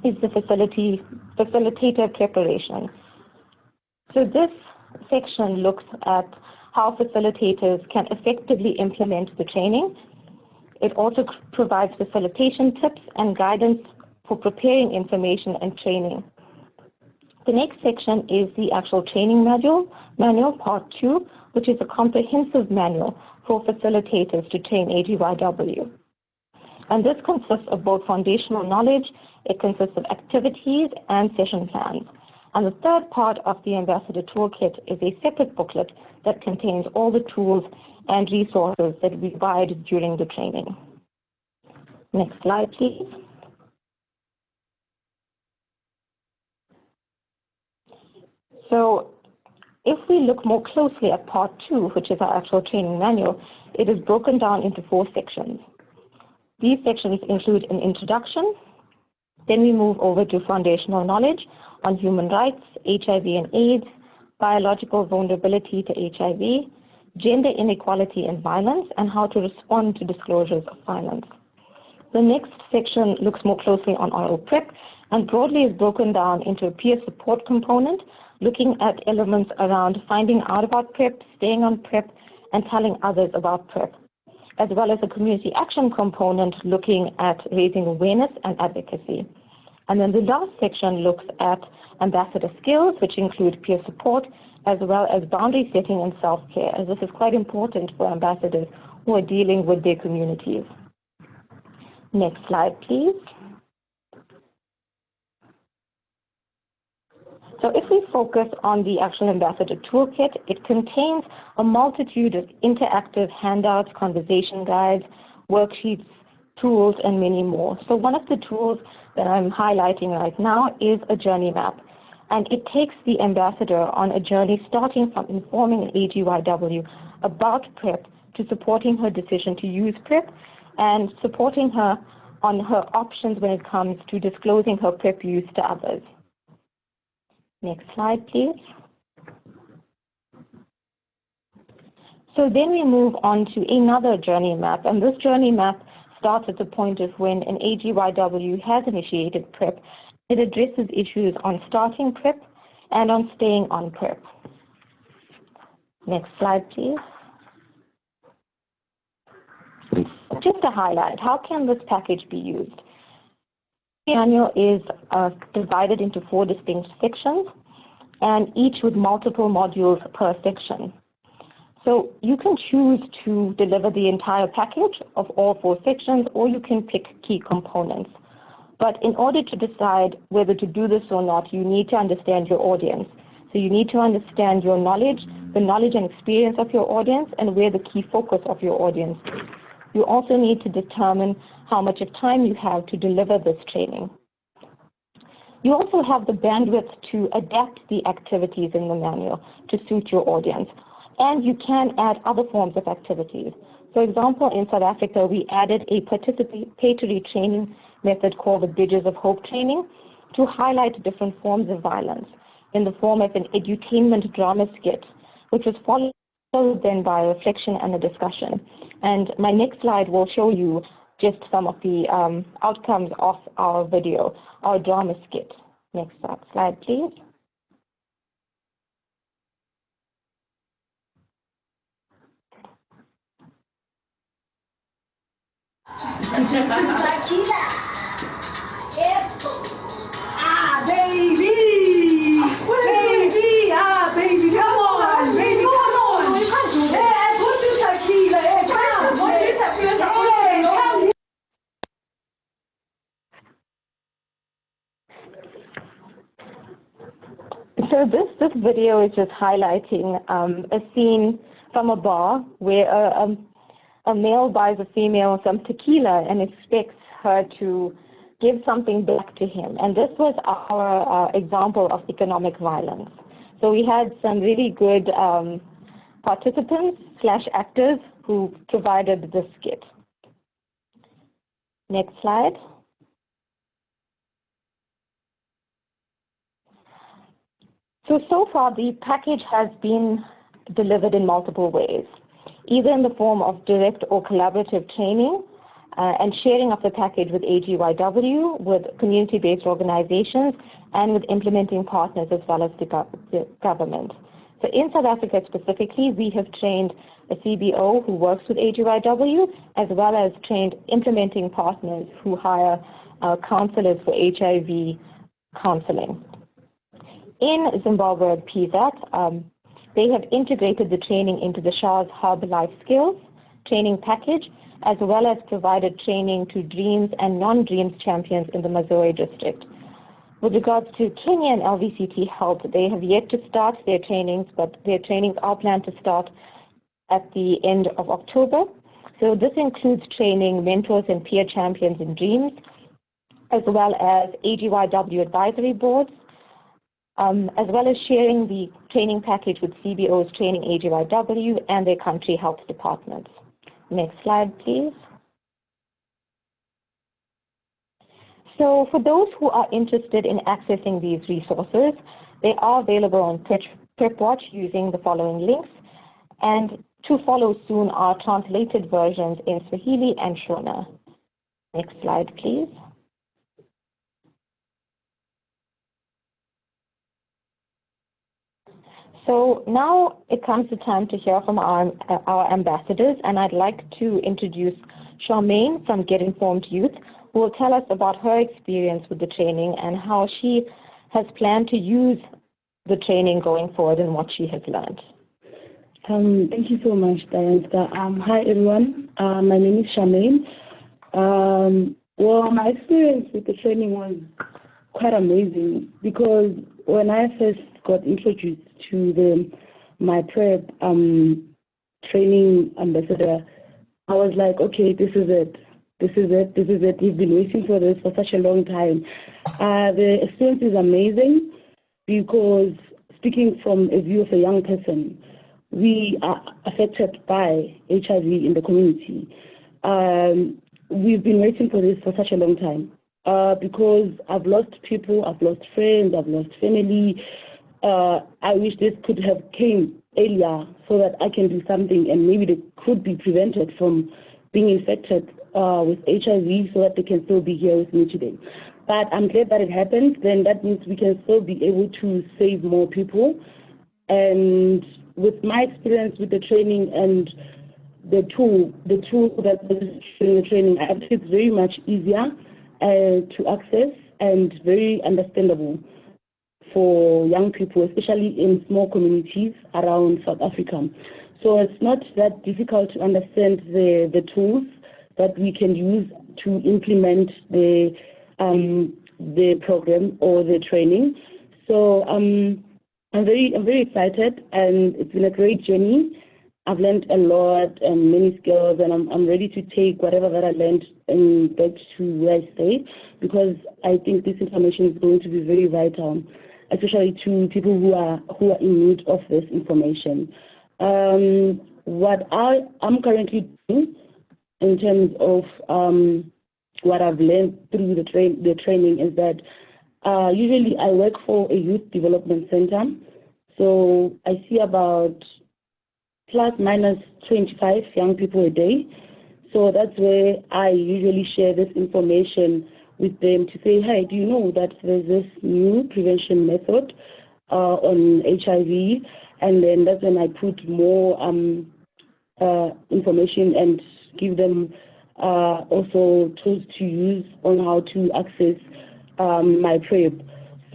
is the facilitator preparation. So this section looks at how facilitators can effectively implement the training. It also provides facilitation tips and guidance for preparing information and training. The next section is the actual training manual part 2, which is a comprehensive manual for facilitators to train AGYW. And this consists of both foundational knowledge, it consists of activities and session plans. And the third part of the Ambassador Toolkit is a separate booklet that contains all the tools and resources that we provide during the training. Next slide, please. So if we look more closely at part 2, which is our actual training manual, it is broken down into 4 sections. These sections include an introduction, then we move over to foundational knowledge on human rights, HIV and AIDS, biological vulnerability to HIV, gender inequality and violence, and how to respond to disclosures of violence. The next section looks more closely on oral PrEP and broadly is broken down into a peer support component, looking at elements around finding out about PrEP, staying on PrEP, and telling others about PrEP, as well as a community action component looking at raising awareness and advocacy. And then the last section looks at ambassador skills, which include peer support, as well as boundary setting and self-care, as this is quite important for ambassadors who are dealing with their communities. Next slide, please. So if we focus on the actual Ambassador Toolkit, it contains a multitude of interactive handouts, conversation guides, worksheets, tools, and many more. So one of the tools that I'm highlighting right now is a journey map. And it takes the ambassador on a journey starting from informing an AGYW about PrEP to supporting her decision to use PrEP and supporting her on her options when it comes to disclosing her PrEP use to others. Next slide, please. So then we move on to another journey map, and this journey map starts at the point of when an AGYW has initiated PrEP. It addresses issues on starting PrEP and on staying on PrEP. Next slide, please. Just to highlight, how can this package be used? The manual is divided into 4 distinct sections, and each with multiple modules per section. So you can choose to deliver the entire package of all 4 sections, or you can pick key components. But in order to decide whether to do this or not, you need to understand your audience. So you need to understand your knowledge, the knowledge and experience of your audience, and where the key focus of your audience is. You also need to determine how much of time you have to deliver this training. You also have the bandwidth to adapt the activities in the manual to suit your audience. And you can add other forms of activities. For example, in South Africa, we added a participatory training method called the Bridges of Hope training to highlight different forms of violence in the form of an edutainment drama skit, which was followed then by a reflection and a discussion. And my next slide will show you just some of the outcomes of our video, our drama skit. Next slide, please. Baby, come on, baby, come on. Hey, put your tequila. Hey, come on. Hey, come. So this video is just highlighting a scene from a bar where a male buys a female some tequila and expects her to give something back to him. And this was our example of economic violence. So we had some really good participants / actors who provided this skit. Next slide. So far, the package has been delivered in multiple ways, either in the form of direct or collaborative training and sharing of the package with AGYW, with community-based organizations, and with implementing partners as well as the government. So in South Africa specifically, we have trained a CBO who works with AGYW, as well as trained implementing partners who hire counselors for HIV counseling. In Zimbabwe at PZAT, they have integrated the training into the SHA's Hub Life Skills training package, as well as provided training to Dreams and non-Dreams champions in the Mazoe district. With regards to Kenya and LVCT Health, they have yet to start their trainings, but their trainings are planned to start at the end of October. So this includes training mentors and peer champions in Dreams, as well as AGYW advisory boards, as well as sharing the training package with CBOs training AGYW and their country health departments. Next slide, please. So for those who are interested in accessing these resources, they are available on PrEP Watch using the following links. And to follow soon are translated versions in Swahili and Shona. Next slide, please. So now it comes the time to hear from our ambassadors, and I'd like to introduce Charmaine from Get Informed Youth, who will tell us about her experience with the training and how she has planned to use the training going forward and what she has learned. Thank you so much, Diane. Hi, everyone. My name is Charmaine. Well, my experience with the training was quite amazing because when I first got introduced to my PrEP training ambassador, I was like, okay, this is it. This is it. This is it. We've been waiting for this for such a long time. The experience is amazing because speaking from a view of a young person, we are affected by HIV in the community. We've been waiting for this for such a long time because I've lost people, I've lost friends, I've lost family. I wish this could have came earlier so that I can do something and maybe they could be prevented from being infected with HIV so that they can still be here with me today. But I'm glad that it happened. Then that means we can still be able to save more people. And with my experience with the training and the tool that was in the training, I think it's very much easier to access and very understandable for young people, especially in small communities around South Africa. So it's not that difficult to understand the tools that we can use to implement the program or the training. So I'm very excited, and it's been a great journey. I've learned a lot and many skills, and I'm ready to take whatever that I learned and back to where I stay, because I think this information is going to be very vital, especially to people who are in need of this information. What I'm currently doing in terms of what I've learned through the training is that usually I work for a youth development center. So I see about plus minus 25 young people a day. So that's where I usually share this information with them to say, hey, do you know that there's this new prevention method on HIV? And then that's when I put more information and give them also tools to use on how to access my PrEP.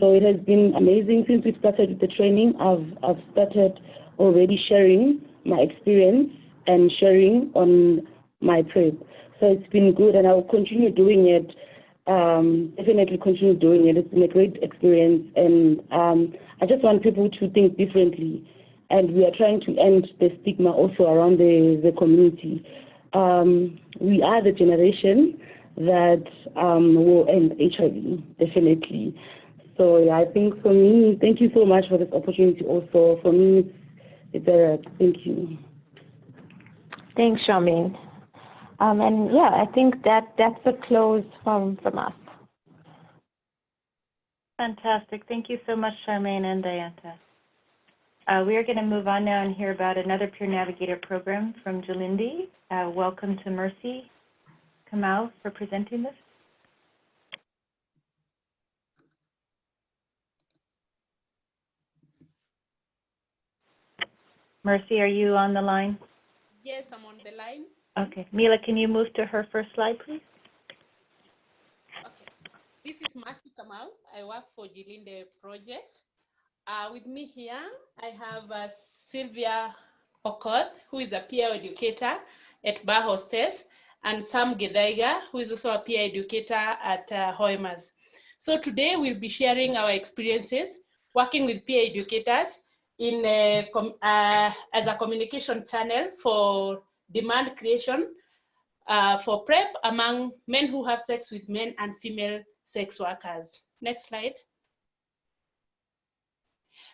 So it has been amazing since we started with the training. I've started already sharing my experience and sharing on my PrEP. So it's been good, and I will continue doing it. Definitely continue doing it. It's been a great experience, and I just want people to think differently. And we are trying to end the stigma also around the community. We are the generation that will end HIV, definitely. So yeah, I think for me, thank you so much for this opportunity also. For me, it's a thank you. Thanks, Charmaine. And yeah, I think that's a close from us. Fantastic. Thank you so much, Charmaine and Dianta. We are going to move on now and hear about another Peer Navigator program from Jalindi. Welcome to Mercy Kamau for presenting this. Mercy, are you on the line? Yes, I'm on the line. Okay. Mila, can you move to her first slide, please? Okay. This is Mercy Kamau. I work for Jilinde Project. With me here, I have Sylvia Okoth, who is a peer educator at Bar Hostess, and Sam Gedaiga, who is also a peer educator at Hoemers. So today we'll be sharing our experiences working with peer educators in as a communication channel for demand creation for PrEP among men who have sex with men and female sex workers. Next slide.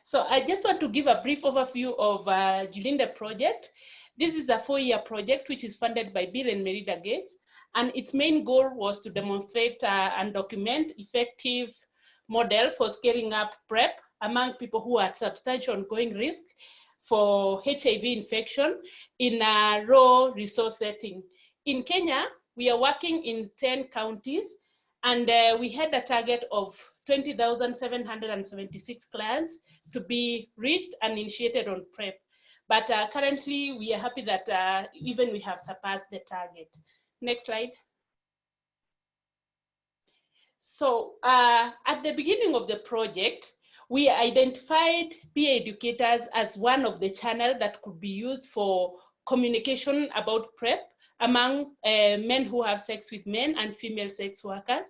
So I just want to give a brief overview of Julinde project. This is a 4-year project which is funded by Bill and Melinda Gates, and its main goal was to demonstrate and document effective model for scaling up PrEP among people who are at substantial ongoing risk for HIV infection in a raw resource setting. In Kenya, we are working in 10 counties, and we had a target of 20,776 clients to be reached and initiated on PrEP. But currently, we are happy that even we have surpassed the target. Next slide. So at the beginning of the project, we identified peer educators as one of the channels that could be used for communication about PrEP among men who have sex with men and female sex workers.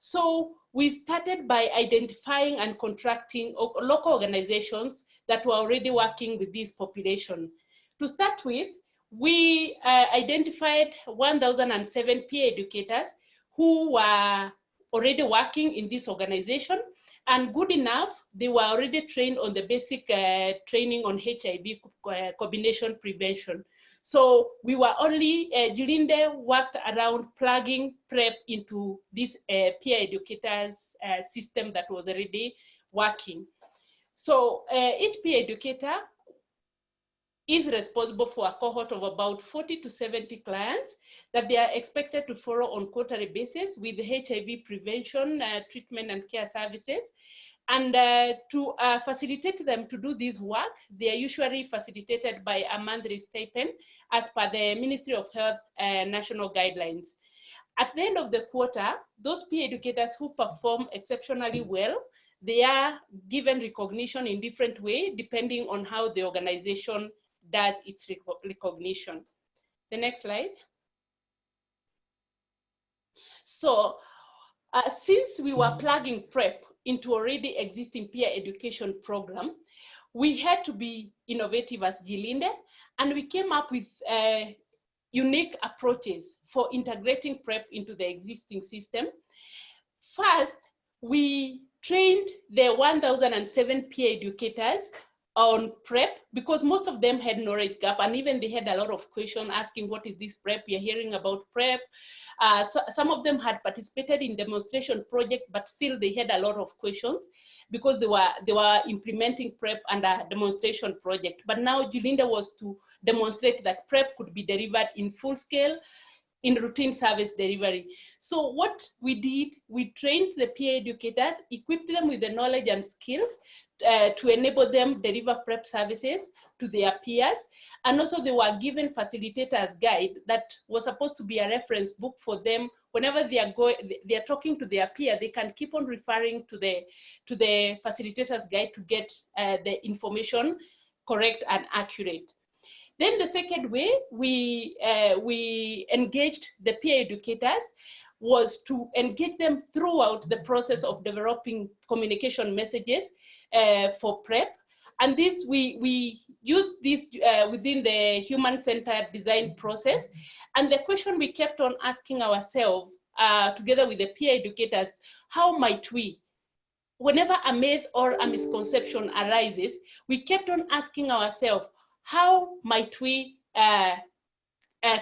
So we started by identifying and contracting local organizations that were already working with this population. To start with, we identified 1,007 peer educators who were already working in this organization, and good enough, they were already trained on the basic training on HIV combination prevention. So we were only, Julinde worked around plugging PrEP into this peer educators system that was already working. So each peer educator is responsible for a cohort of about 40 to 70 clients that they are expected to follow on quarterly basis with HIV prevention, treatment and care services. And to facilitate them to do this work, they are usually facilitated by a monthly stipend as per the Ministry of Health national guidelines. At the end of the quarter, those peer educators who perform exceptionally well, they are given recognition in different ways depending on how the organization does its recognition. The next slide. So since we were plugging PrEP into already existing peer education program, we had to be innovative as Julinde, and we came up with unique approaches for integrating PrEP into the existing system. First, we trained the 1,007 peer educators on PrEP because most of them had knowledge gap, and even they had a lot of questions asking, what is this PrEP? You're hearing about PrEP. So some of them had participated in demonstration project, but still they had a lot of questions because they were implementing PrEP under a demonstration project. But now Julinde was to demonstrate that PrEP could be delivered in full scale in routine service delivery. So what we did, we trained the peer educators, equipped them with the knowledge and skills to enable them deliver PrEP services to their peers. And also they were given facilitators guide that was supposed to be a reference book for them. Whenever they are talking to their peer, they can keep on referring to the facilitators guide to get the information correct and accurate. Then the second way we engaged the peer educators was to engage them throughout the process of developing communication messages for PrEP. And this, we used this within the human-centered design process. And the question we kept on asking ourselves together with the peer educators, how might we, whenever a myth or a misconception arises, we kept on asking ourselves, how might we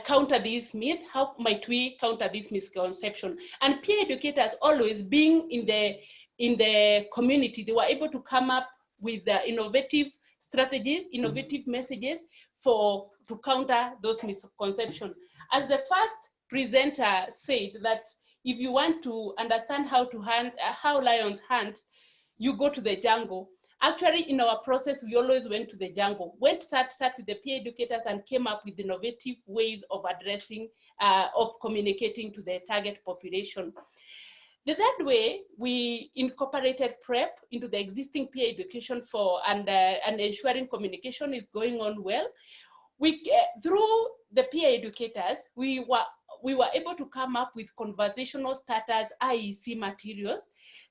counter this myth? How might we counter this misconception? And peer educators always being in the community, they were able to come up with innovative strategies, innovative messages to counter those misconceptions. As the first presenter said, that if you want to understand how to hunt, how lions hunt, you go to the jungle. Actually, in our process, we always went to the jungle, sat with the peer educators and came up with innovative ways of addressing, of communicating to the target population. The third way, we incorporated PrEP into the existing peer education and ensuring communication is going on well. Through the peer educators, we were able to come up with conversational starters, IEC materials,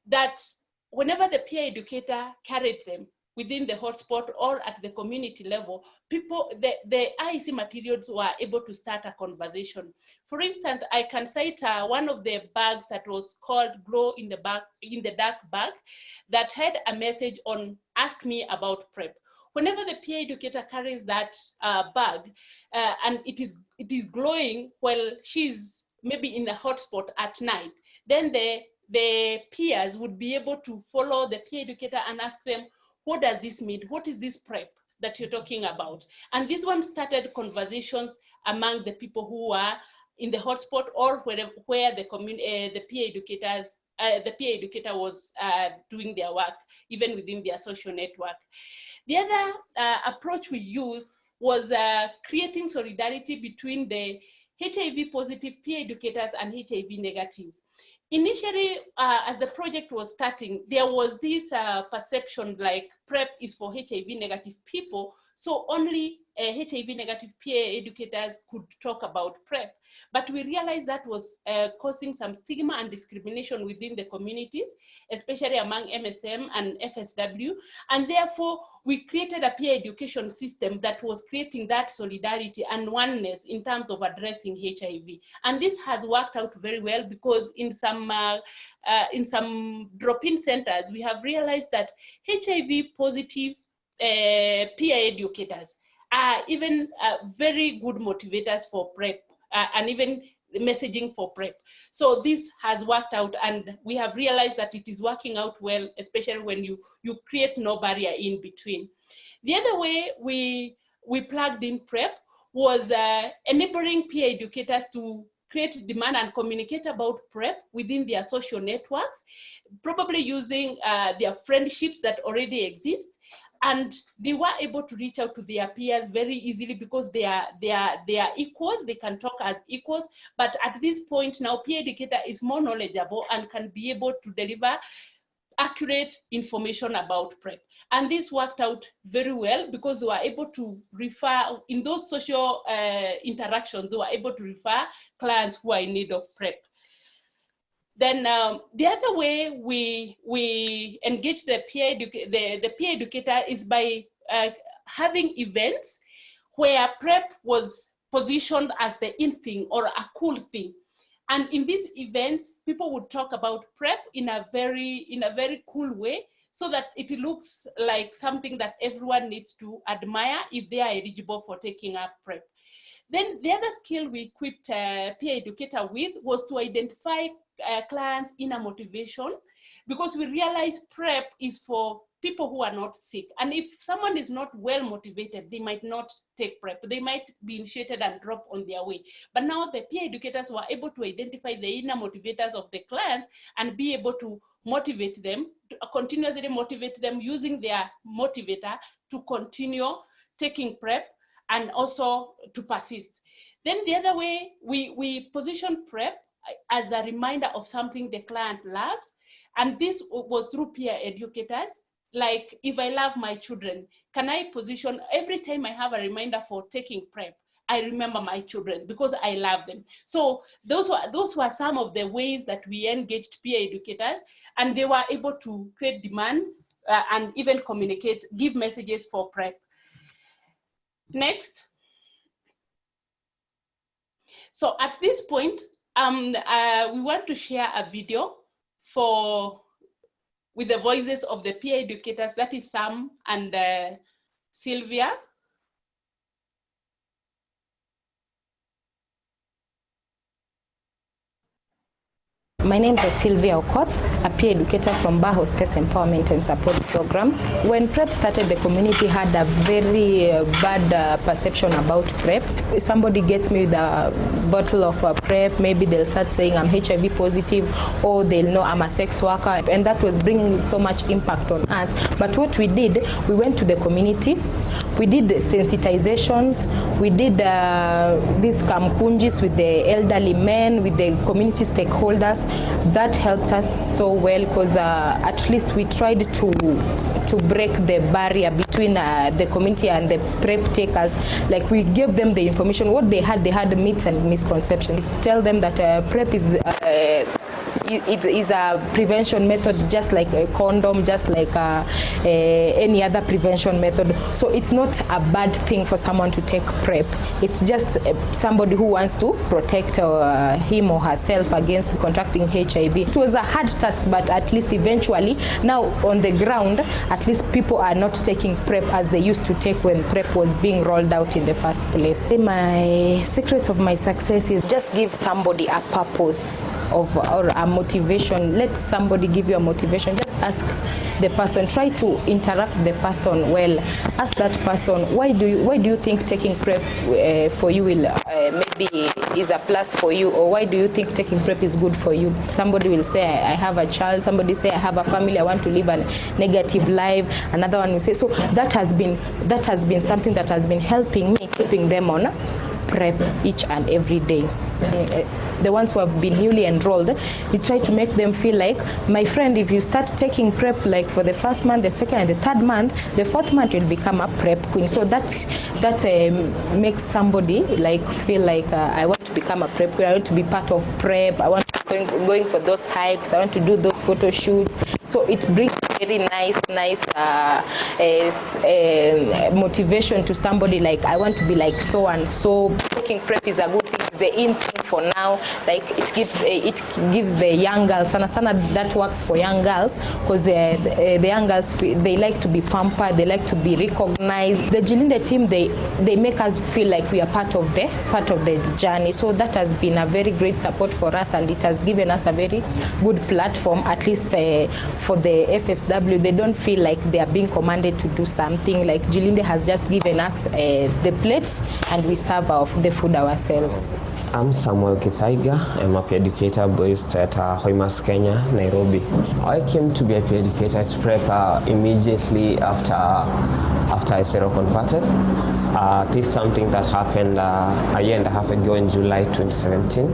that whenever the peer educator carried them within the hotspot or at the community level, the IEC materials were able to start a conversation. For instance, I can cite one of the bags that was called Glow in the Dark bag that had a message on Ask Me About PrEP. Whenever the peer educator carries that bag and it is glowing while she's maybe in the hotspot at night, then the peers would be able to follow the peer educator and ask them, what does this mean? What is this PrEP that you're talking about? And this one started conversations among the people who are in the hotspot or where the peer educator was doing their work, even within their social network. The other approach we used was creating solidarity between the HIV positive peer educators and HIV negative. Initially, as the project was starting, there was this perception like PrEP is for HIV negative people, so only HIV negative peer educators could talk about PrEP. But we realized that was causing some stigma and discrimination within the communities, especially among MSM and FSW. And therefore, we created a peer education system that was creating that solidarity and oneness in terms of addressing HIV. And this has worked out very well because in some drop-in centers, we have realized that HIV positive peer educators are even very good motivators for PrEP and even messaging for PrEP. So this has worked out, and we have realized that it is working out well, especially when you create no barrier in between. The other way we plugged in PrEP was enabling peer educators to create demand and communicate about PrEP within their social networks, probably using their friendships that already exist. And they were able to reach out to their peers very easily because they are equals, they can talk as equals. But at this point now, peer educator is more knowledgeable and can be able to deliver accurate information about PrEP. And this worked out very well because they were able to refer, in those social interactions, they were able to refer clients who are in need of PrEP. Then the other way we engage the peer educator is by having events where PrEP was positioned as the in thing or a cool thing. And in these events, people would talk about PrEP in a very cool way so that it looks like something that everyone needs to admire if they are eligible for taking up PrEP. Then the other skill we equipped peer educator with was to identify clients' inner motivation, because we realized PrEP is for people who are not sick. And if someone is not well motivated, they might not take PrEP. They might be initiated and drop on their way. But now the peer educators were able to identify the inner motivators of the clients and be able to motivate them, to continuously motivate them using their motivator to continue taking PrEP and also to persist. Then the other way, we position PrEP as a reminder of something the client loves. And this was through peer educators. Like, if I love my children, can I position, every time I have a reminder for taking PrEP, I remember my children because I love them. So those were some of the ways that we engaged peer educators, and they were able to create demand and even communicate, give messages for PrEP. Next. So at this point, we want to share a video with the voices of the peer educators, that is Sam and Sylvia. My name is Sylvia Okoth, a peer educator from Bar Hostess Empowerment and Support Program. When PrEP started, the community had a very bad perception about PrEP. If somebody gets me with a bottle of PrEP, maybe they'll start saying I'm HIV positive, or they'll know I'm a sex worker, and that was bringing so much impact on us. But what we did, we went to the community, We did sensitizations. We did these kamkunjis with the elderly men, with the community stakeholders. That helped us so well because at least we tried to break the barrier between the community and the PrEP takers. Like we gave them the information. What they had myths and misconceptions. Tell them that PrEP is it is a prevention method, just like a condom, just like any other prevention method. So it's not a bad thing for someone to take PrEP. It's just somebody who wants to protect him or herself against contracting HIV. It was a hard task, but at least eventually, now on the ground, at least people are not taking PrEP as they used to take when PrEP was being rolled out in the first place. My secret of my success is just give somebody a purpose or a motivation. Let somebody give you a motivation. Just ask the person. Try to interact the person well. Ask that person, why do you think taking PrEP for you will maybe is a plus for you, or why do you think taking PrEP is good for you? Somebody will say, I have a child. Somebody say, I have a family. I want to live a negative life. Another one will say, so that has been something that has been helping me, keeping them on PrEP each and every day. The ones who have been newly enrolled, we try to make them feel like, my friend, if you start taking PrEP like for the first month, the second and the third month, the fourth month you'll become a PrEP queen. So that makes somebody like feel like I want to become a PrEP queen. I want to be part of PrEP. I want to going for those hikes. I want to do those photo shoots. So it brings very nice motivation to somebody, like I want to be like so and so. Taking PrEP is a good thing. It's the in thing for now. Like it gives the young girls, sana that works for young girls, because the young girls, they like to be pampered, they like to be recognized. The Jilinde team, they make us feel like we are part of the journey. So that has been a very great support for us, and it has given us a very good platform, at least for the FSW. They don't feel like they are being commanded to do something. Like Jilinde has just given us the plates, and we serve the food ourselves. I'm Samuel Kithaiga. I'm a peer educator based at Hoimas, Kenya, Nairobi. I came to be a peer educator at PrEP immediately after I seroconverted. This is something that happened a year and a half ago in July 2017.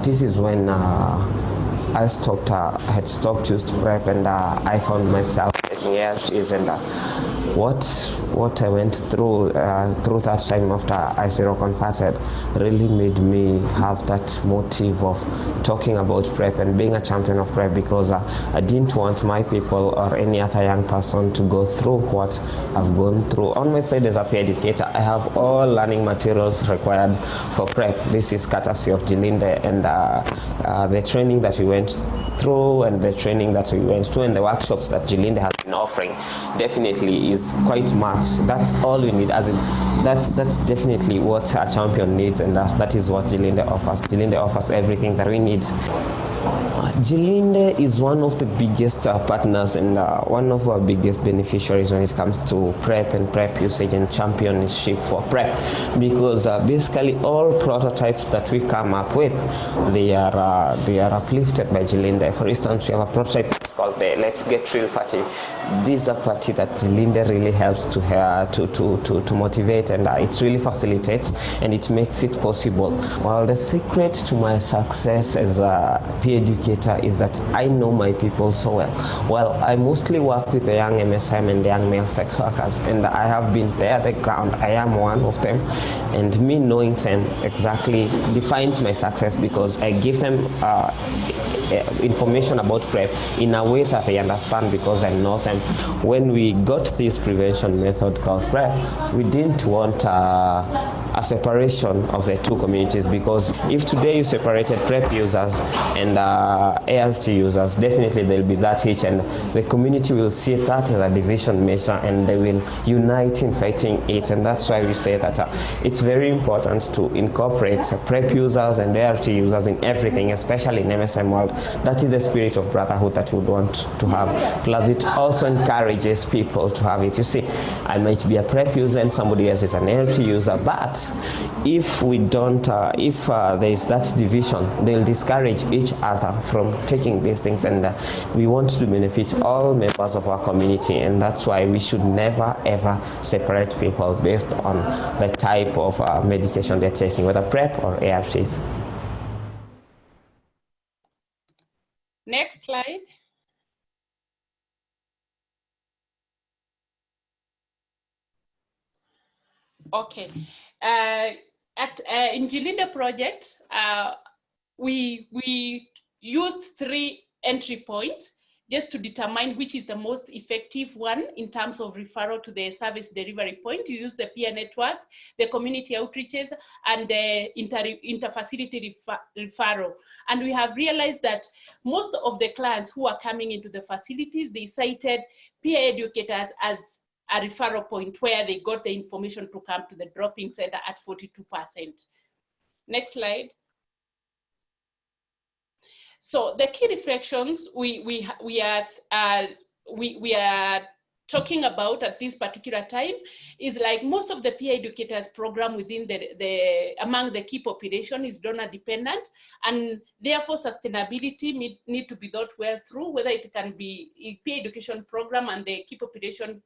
This is when I had stopped using PrEP, and I found myself taking ARTs, and what I went through that time after I seroconverted really made me have that motive of talking about PrEP and being a champion of PrEP, because I didn't want my people or any other young person to go through what I've gone through. On my side as a peer educator, I have all learning materials required for PrEP. This is courtesy of Jilinde, and the training that we went through and the training that we went to and the workshops that Jilinde has been offering definitely is quite much. That's all we need, as in that's definitely what a champion needs, and that is what Jilinde offers. Jilinde offers everything that we need. Jilinde is one of the biggest partners and one of our biggest beneficiaries when it comes to PrEP and PrEP usage and championship for PrEP, because basically all prototypes that we come up with, they are uplifted by Jilinde. For instance, we have a prototype that's called the Let's Get Real Party. This is a party that Jilinde really helps to motivate, and it really facilitates and it makes it possible. Well, the secret to my success as a peer educator is that I know my people so well. Well, I mostly work with the young MSM and the young male sex workers, and I have been there at the ground. I am one of them, and me knowing them exactly defines my success, because I give them information about PrEP in a way that they understand, because I know them. When we got this prevention method called PrEP, we didn't want a separation of the two communities, because if today you separated PrEP users and ART users, definitely there'll be that hitch, and the community will see that as a division measure, and they will unite in fighting it. And that's why we say that it's very important to incorporate PrEP users and ART users in everything, especially in MSM world. That is the spirit of brotherhood that we would want to have. Plus, it also encourages people to have it. You see, I might be a PrEP user and somebody else is an ART user, but if we don't, if there is that division, they'll discourage each other from taking these things, and we want to benefit all members of our community, and that's why we should never ever separate people based on the type of medication they're taking, whether PrEP or ARVs. Next slide. Okay. In Jilinde project, we used 3 entry points just to determine which is the most effective one in terms of referral to the service delivery point. You use the peer networks, the community outreaches, and the interfacility referral. And we have realized that most of the clients who are coming into the facilities, they cited peer educators as a referral point where they got the information to come to the drop-in center at 42%. Next slide. So the key reflections we are talking about at this particular time is like most of the peer educators program within among the key population is donor dependent, and therefore sustainability need to be thought well through, whether it can be a peer education program and the key population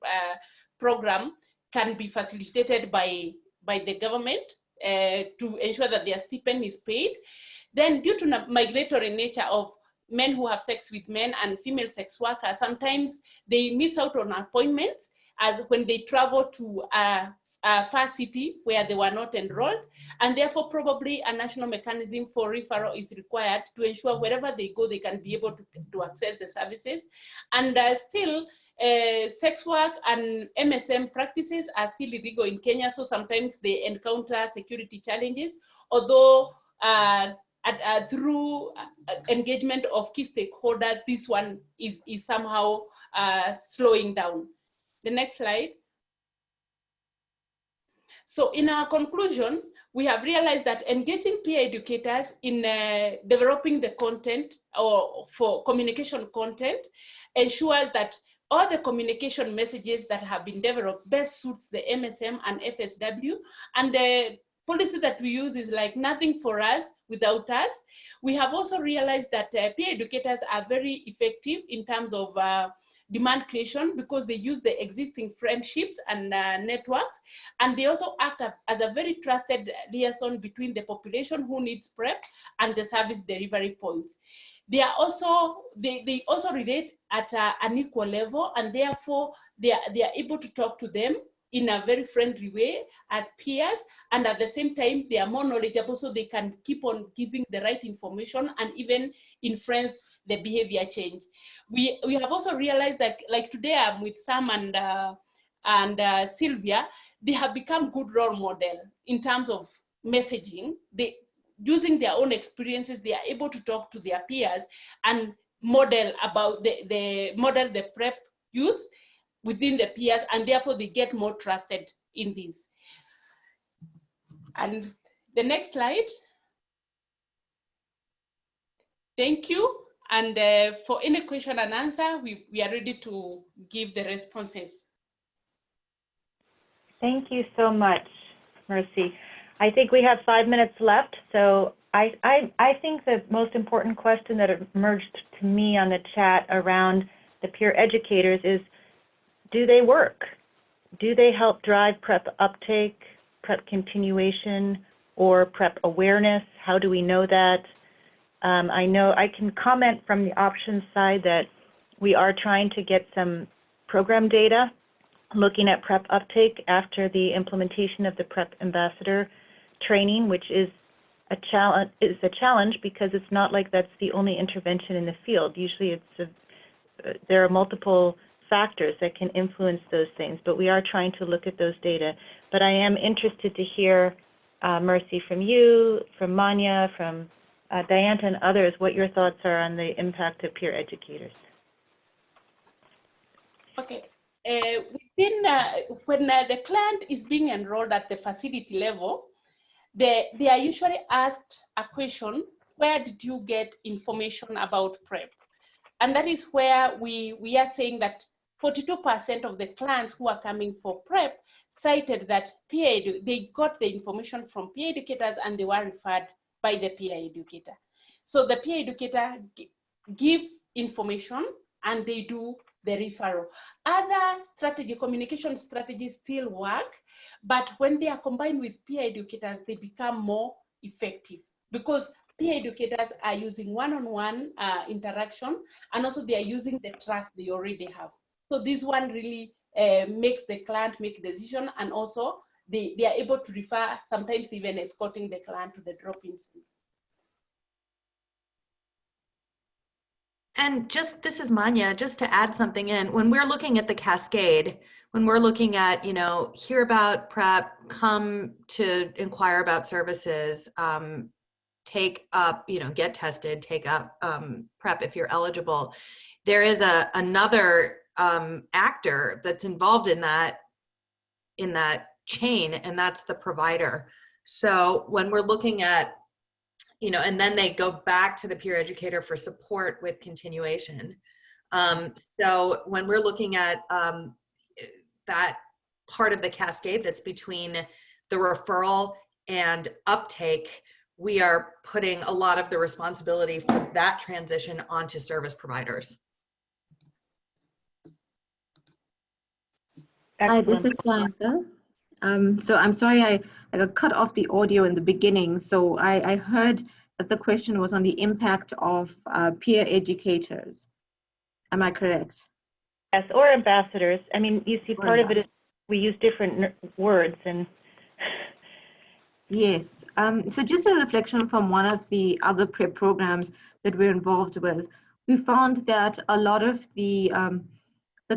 program can be facilitated by the government to ensure that their stipend is paid. Then due to migratory nature of men who have sex with men and female sex workers, sometimes they miss out on appointments as when they travel to a far city where they were not enrolled, and therefore probably a national mechanism for referral is required to ensure wherever they go, they can be able to access the services. And still, sex work and MSM practices are still illegal in Kenya, so sometimes they encounter security challenges, although through engagement of key stakeholders, this one is somehow slowing down. The next slide. So in our conclusion, we have realized that engaging peer educators in developing the content or for communication content ensures that all the communication messages that have been developed best suits the MSM and FSW, and the policy that we use is like nothing for us without us. We have also realized that peer educators are very effective in terms of demand creation because they use the existing friendships and networks, and they also act as a very trusted liaison between the population who needs PrEP and the service delivery points. They are also they also relate at an equal level, and therefore they are able to talk to them in a very friendly way as peers, and at the same time they are more knowledgeable, so they can keep on giving the right information and even influence the behavior change. We have also realized that, like today I'm with Sam and Sylvia, they have become good role model in terms of messaging. They, using their own experiences, they are able to talk to their peers and model about the PrEP use within the peers, and therefore they get more trusted in this. And the next slide. Thank you. And for any question and answer, we are ready to give the responses. Thank you so much, Mercy. I think we have 5 minutes left, so I think the most important question that emerged to me on the chat around the peer educators is, do they work? Do they help drive PrEP uptake, PrEP continuation, or PrEP awareness? How do we know that? I know I can comment from the options side that we are trying to get some program data looking at PrEP uptake after the implementation of the PrEP ambassador training, which is a challenge because it's not like that's the only intervention in the field. Usually there are multiple factors that can influence those things, but we are trying to look at those data. But I am interested to hear, Mercy, from you, from Manya, from Dianta and others, what your thoughts are on the impact of peer educators. Okay. When the client is being enrolled at the facility level, they are usually asked a question, where did you get information about PrEP? And that is where we are saying that 42% of the clients who are coming for PrEP cited that they got the information from peer educators and they were referred by the peer educator. So the peer educator give information and they do the referral. Other communication strategies still work, but when they are combined with peer educators, they become more effective because peer educators are using one-on-one interaction, and also they are using the trust they already have. So this one really makes the client make a decision, and also they are able to refer, sometimes even escorting the client to the drop-in center. And this is Manya, just to add something in, when we're looking at the cascade, when we're looking at, hear about PrEP, come to inquire about services, take up, get tested, take up PrEP if you're eligible, there is another actor that's involved in that chain, and that's the provider. So when we're looking at, and then they go back to the peer educator for support with continuation. So when we're looking at that part of the cascade that's between the referral and uptake, we are putting a lot of the responsibility for that transition onto service providers. Hi, this is Diantha. So I'm sorry I got cut off the audio in the beginning. So I heard that the question was on the impact of peer educators. Am I correct? Yes, or ambassadors. I mean, you see, part of it is we use different words and. Yes. So just a reflection from one of the other PrEP programs that we're involved with, we found that a lot of the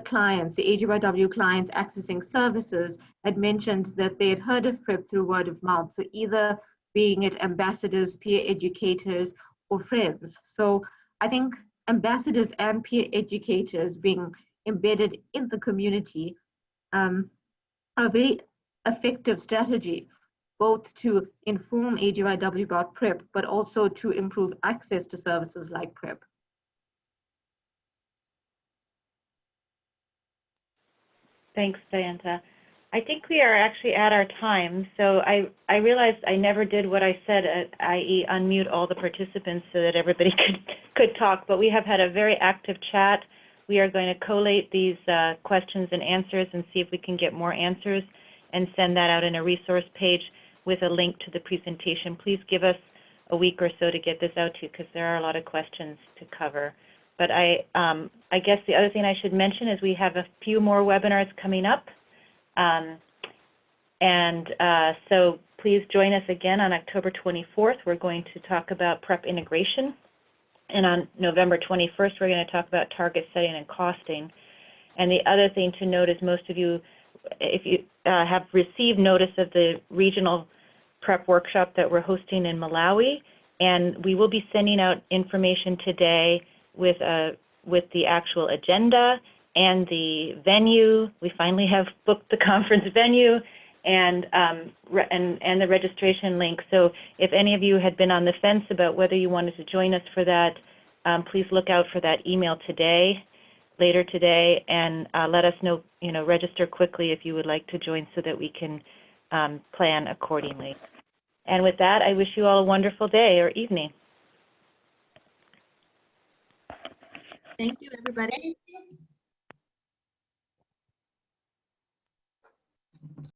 clients, the AGYW clients accessing services, had mentioned that they had heard of PrEP through word of mouth. So either being it ambassadors, peer educators, or friends. So I think ambassadors and peer educators being embedded in the community are a very effective strategy, both to inform AGYW about PrEP, but also to improve access to services like PrEP. Thanks, Diantha. I think we are actually at our time. So I realized I never did what I said, i.e. unmute all the participants so that everybody could talk, but we have had a very active chat. We are going to collate these questions and answers and see if we can get more answers and send that out in a resource page with a link to the presentation. Please give us a week or so to get this out to you because there are a lot of questions to cover. But I guess the other thing I should mention is we have a few more webinars coming up. So please join us again on October 24th. We're going to talk about PrEP integration. And on November 21st, we're going to talk about target setting and costing. And the other thing to note is most of you, if you have received notice of the regional PrEP workshop that we're hosting in Malawi, and we will be sending out information today with the actual agenda and the venue. We finally have booked the conference venue and the registration link. So if any of you had been on the fence about whether you wanted to join us for that, please look out for that email later today, and let us know, register quickly if you would like to join so that we can plan accordingly. And with that, I wish you all a wonderful day or evening. Thank you, everybody. Thank you.